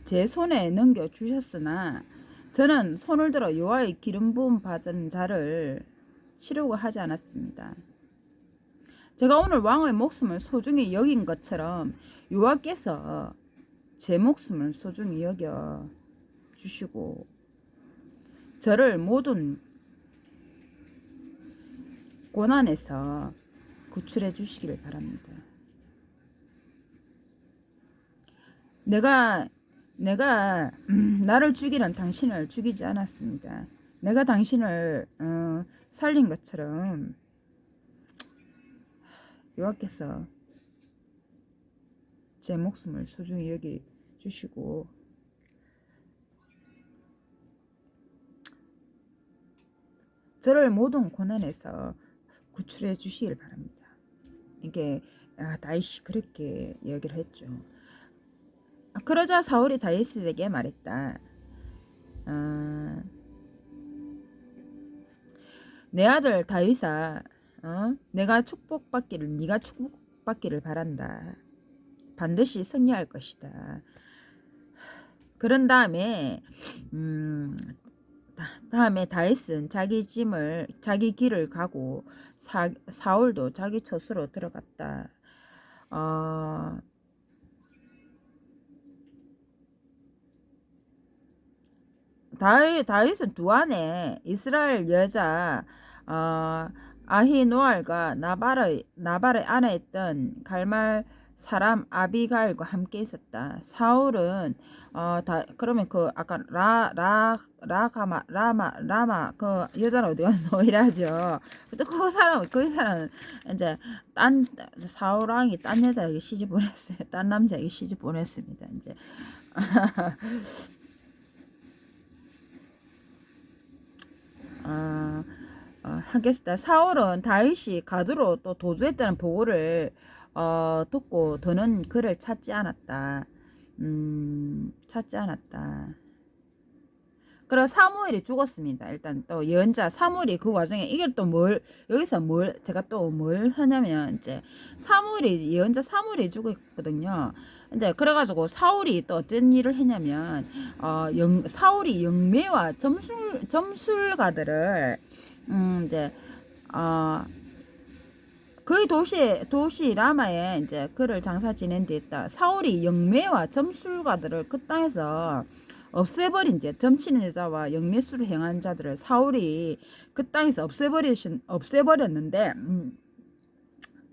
제 손에 넘겨 주셨으나 저는 손을 들어 여호와의 기름 부음 받은 자를 치려고 하지 않았습니다. 제가 오늘 왕의 목숨을 소중히 여긴 것처럼 여호와께서 제 목숨을 소중히 여겨 주시고 저를 모든 고난에서 구출해 주시기를 바랍니다. 내가 나를 죽이는 당신을 죽이지 않았습니다. 내가 당신을 살린 것처럼 여호와께서 제 목숨을 소중히 여기 주시고 저를 모든 고난에서 구출해 주시길 바랍니다. 이게 다윗이 그렇게 얘기를 했죠. 그러자 사울이 다윗에게 말했다. 내 아들 다윗아, 네가 축복받기를 바란다. 반드시 승리할 것이다. 그런 다음에 다윗은 자기 길을 가고 사울도 자기 처소로 들어갔다. 다윗은 두 아내 이스라엘 여자 아히노알과 나발의 아내였던 갈말 사람 아비가일과 함께 있었다. 사울은 그러면 그 아까 라마 그 여자는 어디 갔노 이라죠. 또 그 사람 이제 사울 왕이 딴 여자에게 시집 보냈어요. 딴 남자에게 시집 보냈습니다. 이제 하겠습니다. 사울은 다윗이 가두로 또 도주했다는 보고를 듣고 더는 그를 찾지 않았다. 그래서 사무엘이 죽었습니다. 일단 또 예언자 사무엘이 그 와중에 이게 또 제가 또 뭘 하냐면 이제 예언자 사무엘이 죽었거든요. 이제 그래가지고 사울이 또 어떤 일을 했냐면 사울이 영매와 점술가들을 이제 그 도시 라마에 이제 그를 장사 지낸 데 있다. 사울이 영매와 점술가들을 그 땅에서 없애버린 게 점치는 여자와 영매술을 행한 자들을 사울이 그 땅에서 없애버렸는데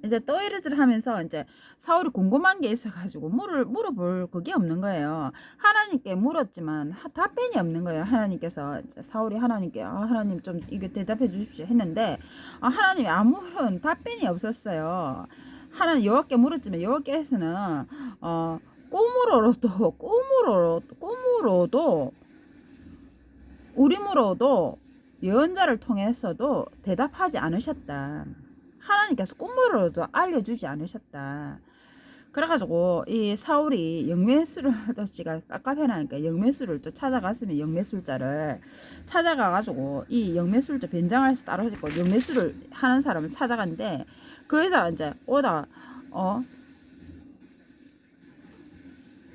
이제 또 이러질 하면서 이제 사울이 궁금한 게 있어가지고 물어볼 그게 없는 거예요. 하나님께 물었지만 답변이 없는 거예요. 하나님께서 사울이 하나님께 하나님 좀 이게 대답해 주십시오 했는데 하나님이 아무런 답변이 없었어요. 하나님 여호와께 물었지만 여호와께서는 꿈으로도 우림으로도 예언자를 통해서도 대답하지 않으셨다. 하나님께서 꿈으로도 알려주지 않으셨다. 그래가지고 이 사울이 영매술을 지가 깝깝해나니까 영매술을 또 찾아갔으면 영매술자를 찾아가가지고 이 영매술자 변장할 수 따로 있고 영매술을 하는 사람을 찾아간데 그래서 이제 오다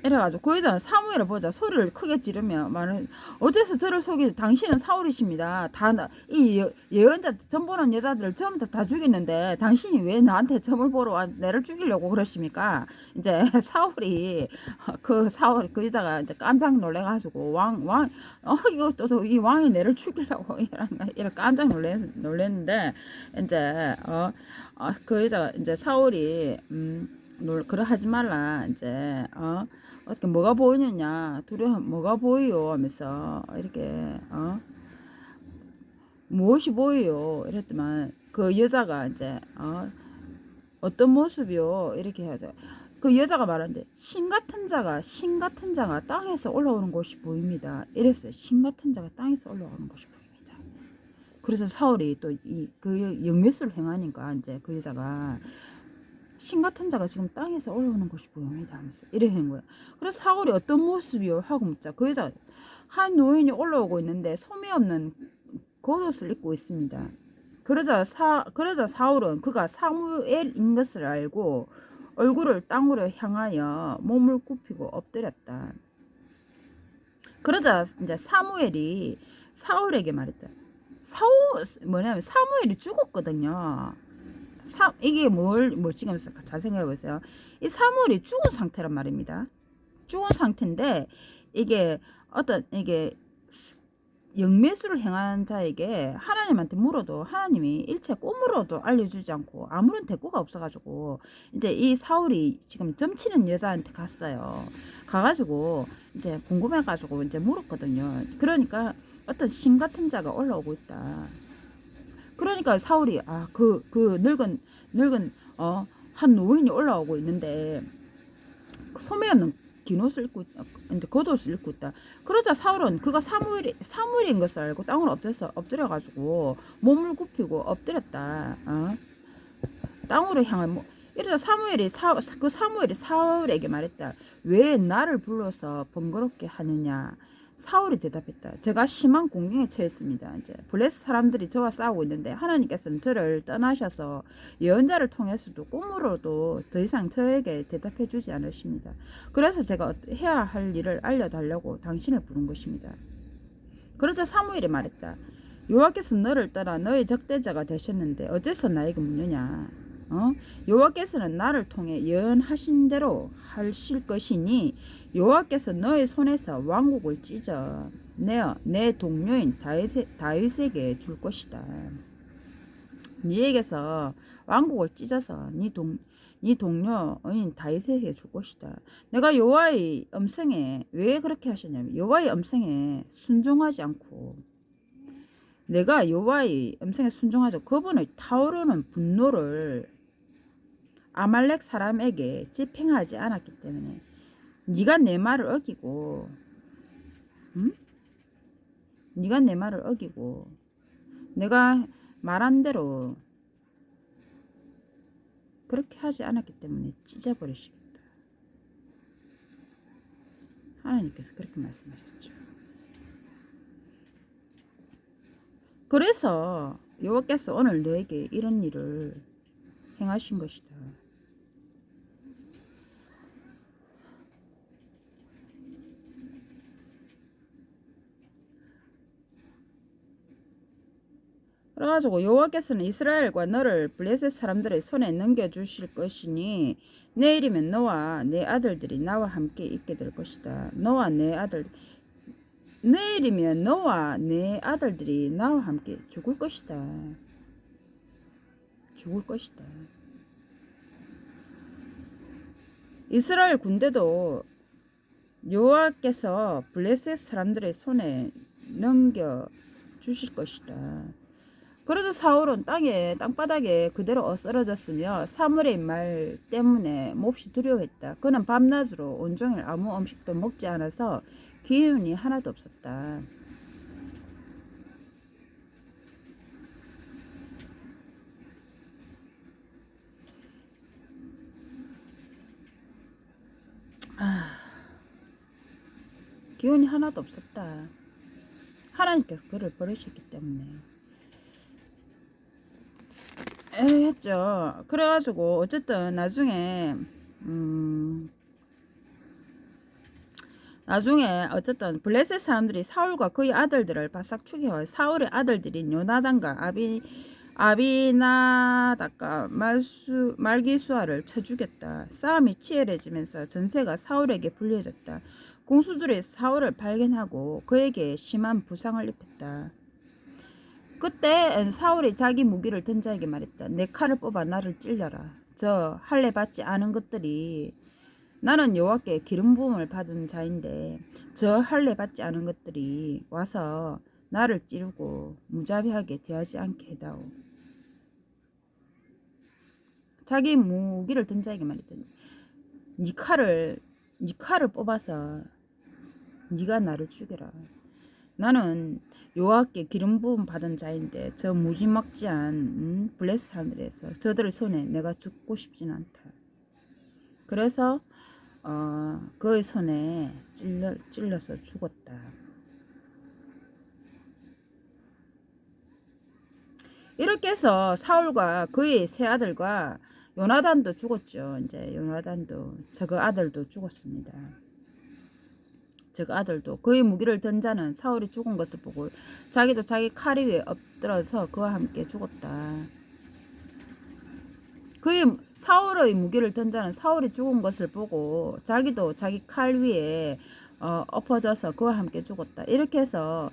이래가지고 그 여자는 사무엘을 보자 소리를 크게 지르며 말은 어째서 저를 속이 당신은 사울이십니다. 이 예언자 점 보는 여자들을 전부 다 죽였는데 당신이 왜 나한테 점을 보러 와 내를 죽이려고 그러십니까? 이제 사울이 그 여자가 이제 깜짝 놀래가지고 이거 또 이 왕이 내를 죽이려고 이런 깜짝 놀랬는데 이제 그 여자가 이제 사울이 그래 하지 말라 이제 어떻게 뭐가 보이느냐 두려워 뭐가 보이요 하면서 이렇게 무엇이 보이요 이랬더만 그 여자가 이제 어떤 모습이요 이렇게 해야죠. 그 여자가 말하는데 신 같은 자가 땅에서 올라오는 곳이 보입니다. 이랬어요. 신 같은 자가 땅에서 올라오는 곳이 보입니다. 그래서 사울이 또 그 영매수를 행하니까 이제 그 여자가 신 같은 자가 지금 땅에서 올라오는 것이 보입니다 하면서 이래 한 거야. 그래서 사울이 어떤 모습이요 하고 묻자 그 여자 한 노인이 올라오고 있는데 소매 없는 겉옷을 입고 있습니다. 그러자 사울은 그가 사무엘인 것을 알고 얼굴을 땅으로 향하여 몸을 굽히고 엎드렸다. 그러자 이제 사무엘이 사울에게 말했다. 사무엘이 죽었거든요. 이게 뭘 지금 잘 생각해 보세요. 이 사무엘이 죽은 상태란 말입니다. 죽은 상태인데 이게 영매수를 행한 자에게 하나님한테 물어도 하나님이 일체 꿈으로도 알려주지 않고 아무런 대꾸가 없어가지고 이제 이 사울이 지금 점치는 여자한테 갔어요. 가가지고 이제 궁금해가지고 이제 물었거든요. 그러니까 어떤 신 같은 자가 올라오고 있다. 그러니까 사울이 그 늙은 한 노인이 올라오고 있는데 소매 없는 긴 옷을 입고 이제 겉옷을 입고 있다. 그러자 사울은 그가 사무엘인 것을 알고 땅으로 엎드려가지고 몸을 굽히고 엎드렸다. 땅으로 향한 이러자 사무엘이 사울에게 말했다. 왜 나를 불러서 번거롭게 하느냐? 사울이 대답했다. 제가 심한 공경에 처했습니다. 이제 블레스 사람들이 저와 싸우고 있는데 하나님께서는 저를 떠나셔서 예언자를 통해서도 꿈으로도 더 이상 저에게 대답해 주지 않으십니다. 그래서 제가 해야 할 일을 알려달라고 당신을 부른 것입니다. 그러자 사무엘이 말했다. 여호와께서 너를 떠나 너의 적대자가 되셨는데 어째서 나에게 묻느냐? 여호와께서는 나를 통해 예언하신 대로 하실 것이니 여호와께서 너의 손에서 왕국을 찢어 내 동료인 다윗에게 줄 것이다. 네에게서 왕국을 찢어서 네 동료인 다윗에게 줄 것이다. 내가 여호와의 음성에 왜 그렇게 하셨냐면 여호와의 음성에 순종하지 않고 내가 여호와의 음성에 순종하죠. 그분의 타오르는 분노를 아말렉 사람에게 집행하지 않았기 때문에 네가 내 말을 어기고 네가 내 말을 어기고 내가 말한 대로 그렇게 하지 않았기 때문에 찢어버리시겠다. 하나님께서 그렇게 말씀하셨죠. 그래서 여호와께서 오늘 너에게 이런 일을 행하신 것이다. 그래가지고 여호와께서는 이스라엘과 너를 블레셋 사람들의 손에 넘겨주실 것이니 내일이면 너와 내 아들들이 나와 함께 있게 될 것이다. 내일이면 너와 내 아들들이 나와 함께 죽을 것이다. 죽을 것이다. 이스라엘 군대도 여호와께서 블레셋 사람들의 손에 넘겨 주실 것이다. 그래도 사울은 땅바닥에 그대로 쓰러졌으며 사무엘의 말 때문에 몹시 두려워했다. 그는 밤낮으로 온종일 아무 음식도 먹지 않아서 기운이 하나도 없었다. 기운이 하나도 없었다. 하나님께서 그를 버리셨기 때문에. 했죠. 그래가지고 어쨌든 나중에 나중에 어쨌든 블레셋 사람들이 사울과 그의 아들들을 바싹 죽여 사울의 아들들인 요나단과 아비나답과 말기수아를 쳐 죽였다. 싸움이 치열해지면서 전세가 사울에게 불려졌다. 공수들이 사울을 발견하고 그에게 심한 부상을 입혔다. 그때 사울이 자기 무기를 든 자에게 말했다. 내 칼을 뽑아 나를 찔러라. 저 할례 받지 않은 것들이 나는 여호와께 기름 부음을 받은 자인데 저 할례 받지 않은 것들이 와서 나를 찌르고 무자비하게 대하지 않게 해다오. 자기 무기를 든 자에게 말했더니 네 칼을 뽑아서 네가 나를 죽여라. 나는 여호와께 기름 부음 받은 자인데 저 무지막지한 블레셋 사람들에서 저들의 손에 내가 죽고 싶진 않다. 그래서 그의 손에 찔러서 죽었다. 이렇게 해서 사울과 그의 세 아들과 요나단도 죽었죠. 이제 요나단도 저그 아들도 죽었습니다. 저그 아들도 그의 무기를 든 자는 사울이 죽은 것을 보고 자기도 자기 칼 위에 엎드려서 그와 함께 죽었다. 사울의 무기를 든 자는 사울이 죽은 것을 보고 자기도 자기 칼 위에 엎어져서 그와 함께 죽었다. 이렇게 해서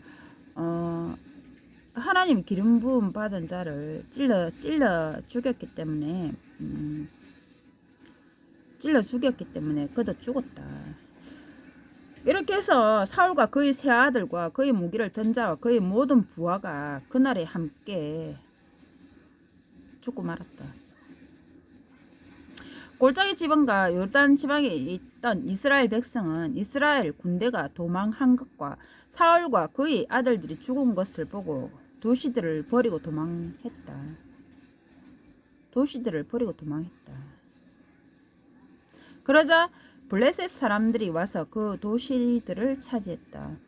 하나님 기름 부음 받은 자를 찔러 죽였기 때문에 그도 죽었다. 이렇게 해서 사울과 그의 세 아들과 그의 무기를 든 자와 그의 모든 부하가 그날에 함께 죽고 말았다. 골짜기 지방과 요단 지방에 있던 이스라엘 백성은 이스라엘 군대가 도망한 것과 사울과 그의 아들들이 죽은 것을 보고 도시들을 버리고 도망했다. 그러자 블레셋 사람들이 와서 그 도시들을 차지했다.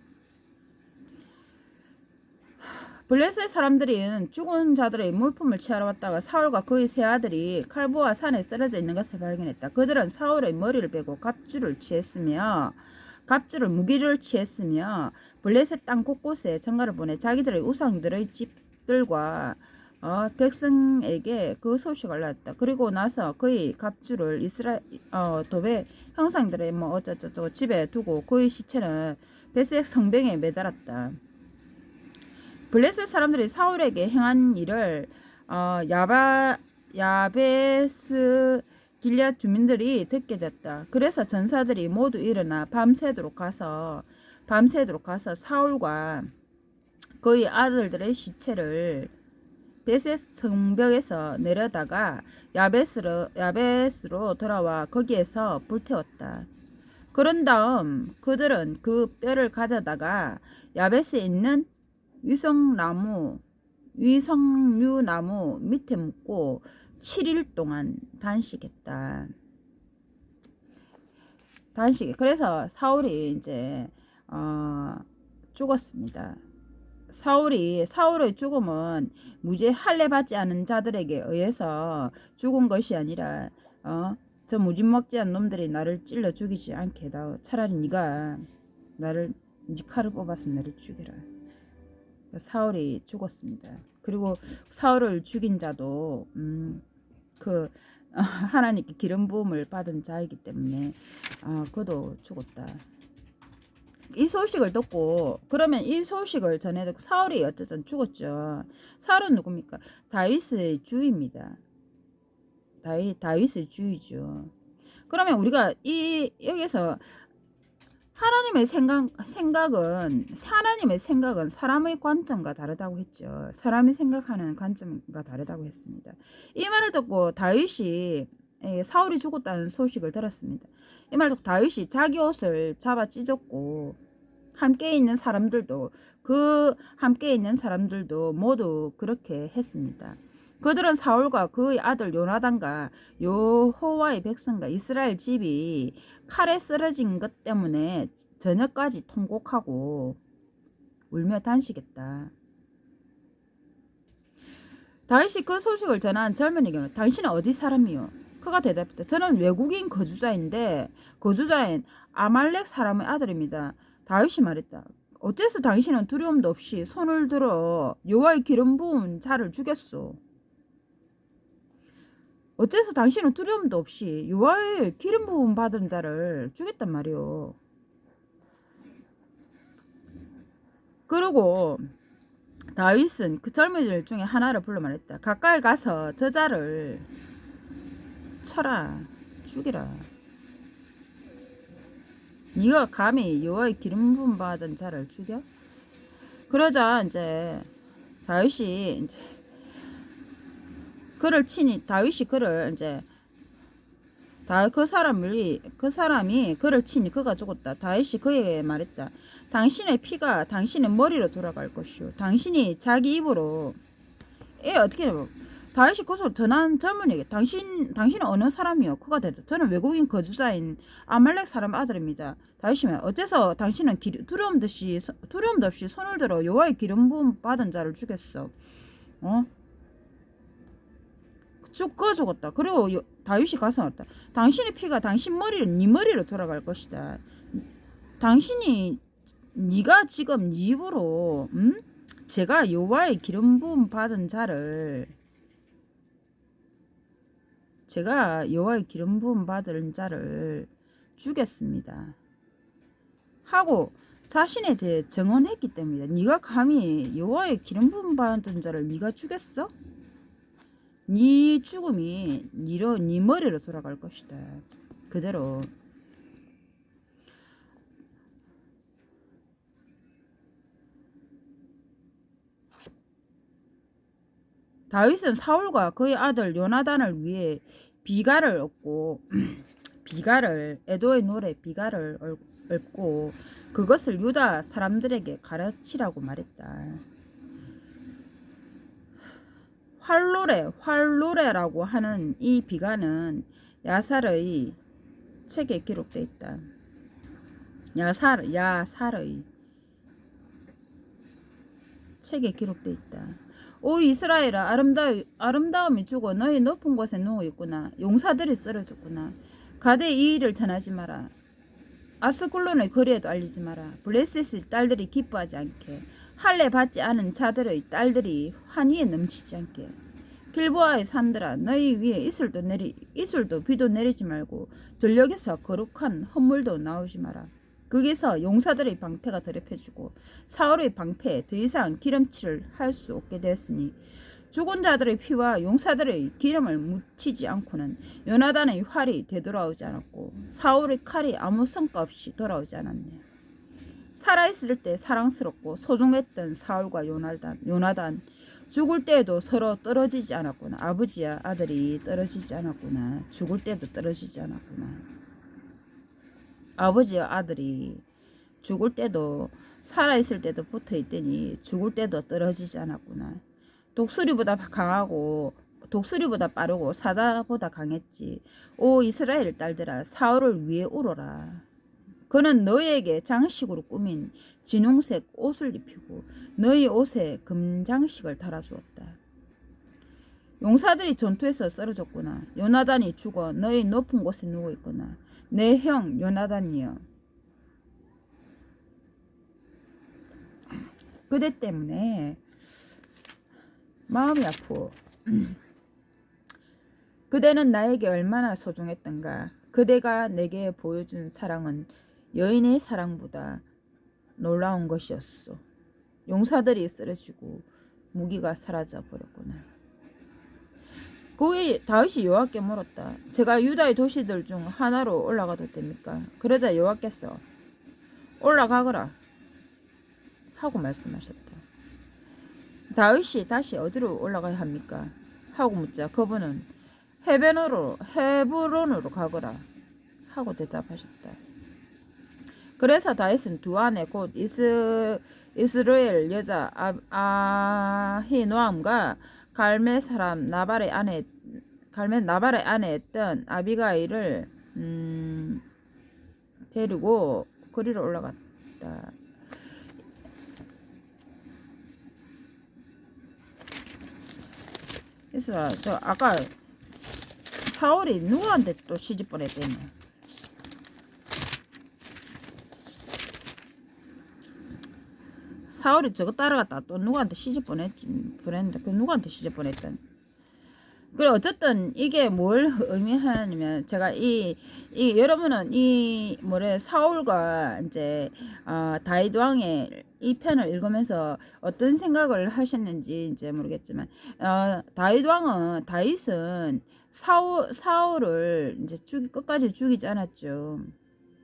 블레셋 사람들은 죽은 자들의 물품을 취하러 왔다가 사울과 그의 세 아들이 칼보아 산에 쓰러져 있는 것을 발견했다. 그들은 사울의 머리를 베고 갑주를 무기를 취했으며 블레셋 땅 곳곳에 전가를 보내 자기들의 우상들의 집들과 백성에게 그 소식을 알렸다. 그리고 나서 그의 갑주를 도배 형상들의 어쩌저쩌고 집에 두고 그의 시체는 베셋 성벽에 매달았다. 블레셋 사람들이 사울에게 행한 일을 야베스 길앗 주민들이 듣게 됐다. 그래서 전사들이 모두 일어나 밤새도록 가서 사울과 그의 아들들의 시체를 베셋 성벽에서 내려다가 야베스로 돌아와 거기에서 불태웠다. 그런 다음 그들은 그 뼈를 가져다가 야베스에 있는 위성류나무 밑에 묻고 7일 동안 단식했다. 그래서 사울이 이제 죽었습니다. 사울의 죽음은 무죄 할례 받지 않은 자들에게 의해서 죽은 것이 아니라 저 무진먹지한 놈들이 나를 찔러 죽이지 않게 해다오. 차라리 네가 네 칼을 뽑아서 나를 죽여라. 사울이 죽었습니다. 그리고 사울을 죽인 자도 하나님께 기름 부음을 받은 자이기 때문에 그도 죽었다. 이 소식을 듣고 그러면 이 소식을 전해 사울이 어쨌든 죽었죠. 사울은 누굽니까? 다윗의 주입니다. 다윗의 주이죠. 그러면 우리가 여기서 하나님의 생각은 사람의 관점과 다르다고 했죠. 사람이 생각하는 관점과 다르다고 했습니다. 이 말을 듣고 다윗이 사울이 죽었다는 소식을 들었습니다. 이 말을 듣고 다윗이 자기 옷을 잡아 찢었고 함께 있는 사람들도 모두 그렇게 했습니다. 그들은 사울과 그의 아들 요나단과 여호와의 백성과 이스라엘 집이 칼에 쓰러진 것 때문에 저녁까지 통곡하고 울며 단식했다. 다윗이 그 소식을 전한 젊은이에게 당신은 어디 사람이요? 그가 대답했다. 저는 외국인 거주자인 아말렉 사람의 아들입니다. 다윗이 말했다. 어째서 당신은 두려움도 없이 손을 들어 여호와의 기름 부은 자를 죽였소? 어째서 당신은 두려움도 없이 여호와의 기름 부음 받은 자를 죽였단 말이오. 그리고 다윗은 그 젊은이들 중에 하나를 불러 말했다. 가까이 가서 저 자를 쳐라, 죽이라. 네가 감히 여호와의 기름 부음 받은 자를 죽여? 그러자 이제 다윗이 이제 그를 치니 다윗이 그를 이제 그 사람이 그를 치니 그가 죽었다. 다윗이 그에게 말했다. 당신의 피가 당신의 머리로 돌아갈 것이오. 당신이 자기 입으로 어떻게 다윗이 그것을 전한 젊은이에게 당신은 어느 사람이요? 그가 대답. 저는 외국인 거주자인 아말렉 사람 아들입니다. 다윗이 말 어째서 당신은 두려움도 없이 손을 들어 여호와의 기름 부음 받은 자를 죽였어? 그거 죽었다. 그리고 다윗이 가서 말했다. 당신의 피가 당신 네 머리로 돌아갈 것이다. 네가 지금 네 입으로 제가 여호와의 기름 부음 받은 자를 죽였습니다. 하고 자신에 대해 증언했기 때문이다. 네가 감히 여호와의 기름 부음 받은 자를 네가 죽였어? 네 죽음이 네 머리로 돌아갈 것이다. 그대로. 다윗은 사울과 그의 아들 요나단을 위해 비가를 얻고 에도의 노래 비가를 읊고 그것을 유다 사람들에게 가르치라고 말했다. 활노래라고 하는 이 비가는 야살의 책에 기록되어 있다. 야살의 책에 기록되어 있다. 오 이스라엘아 아름다움이 죽어 너희 높은 곳에 누워 있구나. 용사들이 쓰러졌구나. 가대 이 일을 전하지 마라. 아스글론의 거리에도 알리지 마라. 블레셋의 딸들이 기뻐하지 않게 할례 받지 않은 자들의 딸들이 환희에 넘치지 않게. 길보아의 산들아 너희 위에 이슬도 비도 내리지 말고 전력에서 거룩한 헛물도 나오지 마라. 거기서 용사들의 방패가 더럽혀지고 사울의 방패에 더 이상 기름칠을 할 수 없게 되었으니 죽은 자들의 피와 용사들의 기름을 묻히지 않고는 요나단의 활이 되돌아오지 않았고 사울의 칼이 아무 성과 없이 돌아오지 않았네. 살아있을 때 사랑스럽고 소중했던 사울과 요나단 죽을 때에도 서로 떨어지지 않았구나. 아버지와 아들이 떨어지지 않았구나. 죽을 때도 떨어지지 않았구나. 아버지와 아들이 죽을 때도 살아있을 때도 붙어있더니 죽을 때도 떨어지지 않았구나. 독수리보다 빠르고 사자보다 강했지. 오 이스라엘 딸들아 사울을 위해 울어라. 그는 너희에게 장식으로 꾸민 진홍색 옷을 입히고 너희 옷에 금장식을 달아주었다. 용사들이 전투에서 쓰러졌구나. 요나단이 죽어 너희 높은 곳에 누워 있구나. 내 형 요나단이여 그대 때문에 마음이 아프오. 그대는 나에게 얼마나 소중했던가. 그대가 내게 보여준 사랑은 여인의 사랑보다 놀라운 것이었소. 용사들이 쓰러지고 무기가 사라져 버렸구나. 그에 다윗이 여호와께 물었다. 제가 유다의 도시들 중 하나로 올라가도 됩니까? 그러자 여호와께서 올라가거라 하고 말씀하셨다. 다윗이 다시 어디로 올라가야 합니까? 하고 묻자 그분은 헤브론으로 가거라 하고 대답하셨다. 그래서 다윗은 두 아내 곧 이스라엘 여자 아히노암과 갈멜 사람 나발의 아내였던 아비가일을 데리고 거리로 올라갔다. 그래서 저 아까 사울이 누구한테 또 시집 보냈대네. 사울이 저거 따라갔다 또 누구한테 시집 보냈는데 그 누구한테 시집 보냈더니. 그래 어쨌든 이게 뭘 의미하냐면 제가 이 여러분은 이 뭐래 사울과 이제 다윗 왕의 이 편을 읽으면서 어떤 생각을 하셨는지 이제 모르겠지만 다윗은 사울을 이제 끝까지 죽이지 않았죠.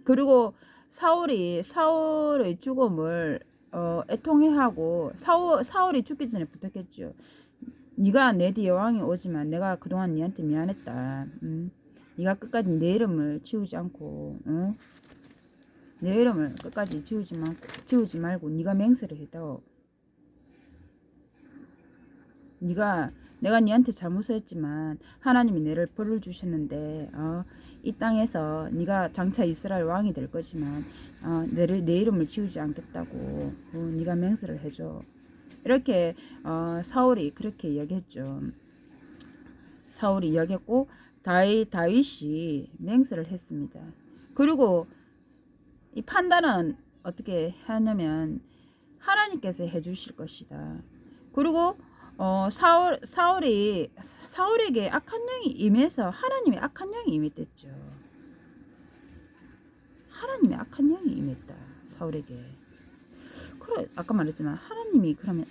그리고 사울의 죽음을 애통해하고 사울이 죽기 전에 부탁했죠. 네가 내 뒤에 왕이 오지만 내가 그동안 네한테 미안했다. 네가 끝까지 내 이름을 지우지 않고, 내 이름을 끝까지 지우지 말고 네가 맹세를 했다고. 내가 네한테 잘못을 했지만 하나님이 너를 벌을 주셨는데 이 땅에서 네가 장차 이스라엘 왕이 될 거지만 내 이름을 지우지 않겠다고 네가 맹세를 해줘. 이렇게 사울이 그렇게 이야기했죠. 사울이 이야기했고 다윗이 맹세를 했습니다. 그리고 이 판단은 어떻게 하냐면 하나님께서 해주실 것이다. 그리고 사울에게 악한 영이 임해서 하나님의 악한 영이 임했댔죠. 하나님의 악한 영이 임했다. 사울에게. 그래 아까 말했지만 하나님이 그러면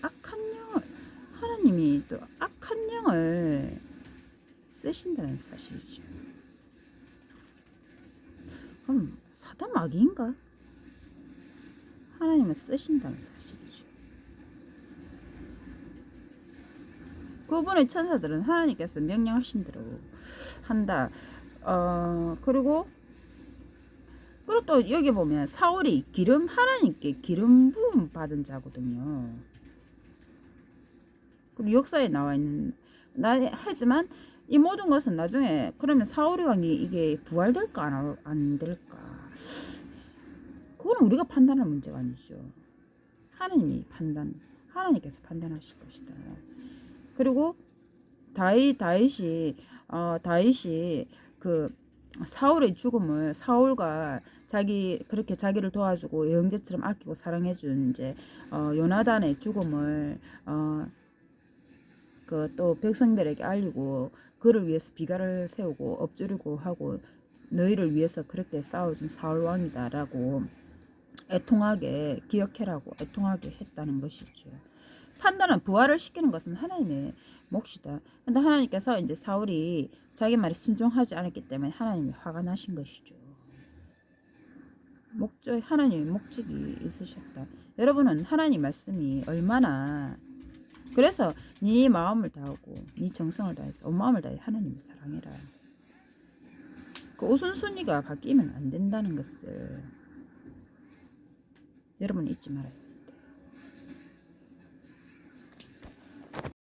하나님이 또 악한 영을 쓰신다는 사실이죠. 그럼 사단 마귀인가? 하나님을 쓰신다는 사실이죠. 그분의 천사들은 하나님께서 명령하신 대로 한다. 그리고 또 여기 보면 사울이 하나님께 기름 부음 받은 자거든요. 그리고 역사에 나와 있는 하지만 이 모든 것은 나중에 그러면 사울이 왕이 이게 부활될까 안 될까? 그거는 우리가 판단할 문제가 아니죠. 하나님께서 판단하실 것이다. 그리고 다윗이 그 사울의 죽음을 사울과 그렇게 자기를 도와주고 형제처럼 아끼고 사랑해준 이제 요나단의 죽음을 그 또 백성들에게 알리고 그를 위해서 비가를 세우고 엎주르고 하고 너희를 위해서 그렇게 싸워준 사울 왕이다라고 애통하게 기억해라고 애통하게 했다는 것이죠. 판단은 부활을 시키는 것은 하나님의 몫이다. 근데 하나님께서 이제 사울이 자기 말에 순종하지 않았기 때문에 하나님이 화가 나신 것이죠. 하나님의 목적이 있으셨다. 여러분은 하나님 말씀이 얼마나 그래서 네 마음을 다하고 네 정성을 다해서 온 마음을 다해 하나님을 사랑해라. 그 우선순위가 바뀌면 안 된다는 것을 여러분 잊지 말아요.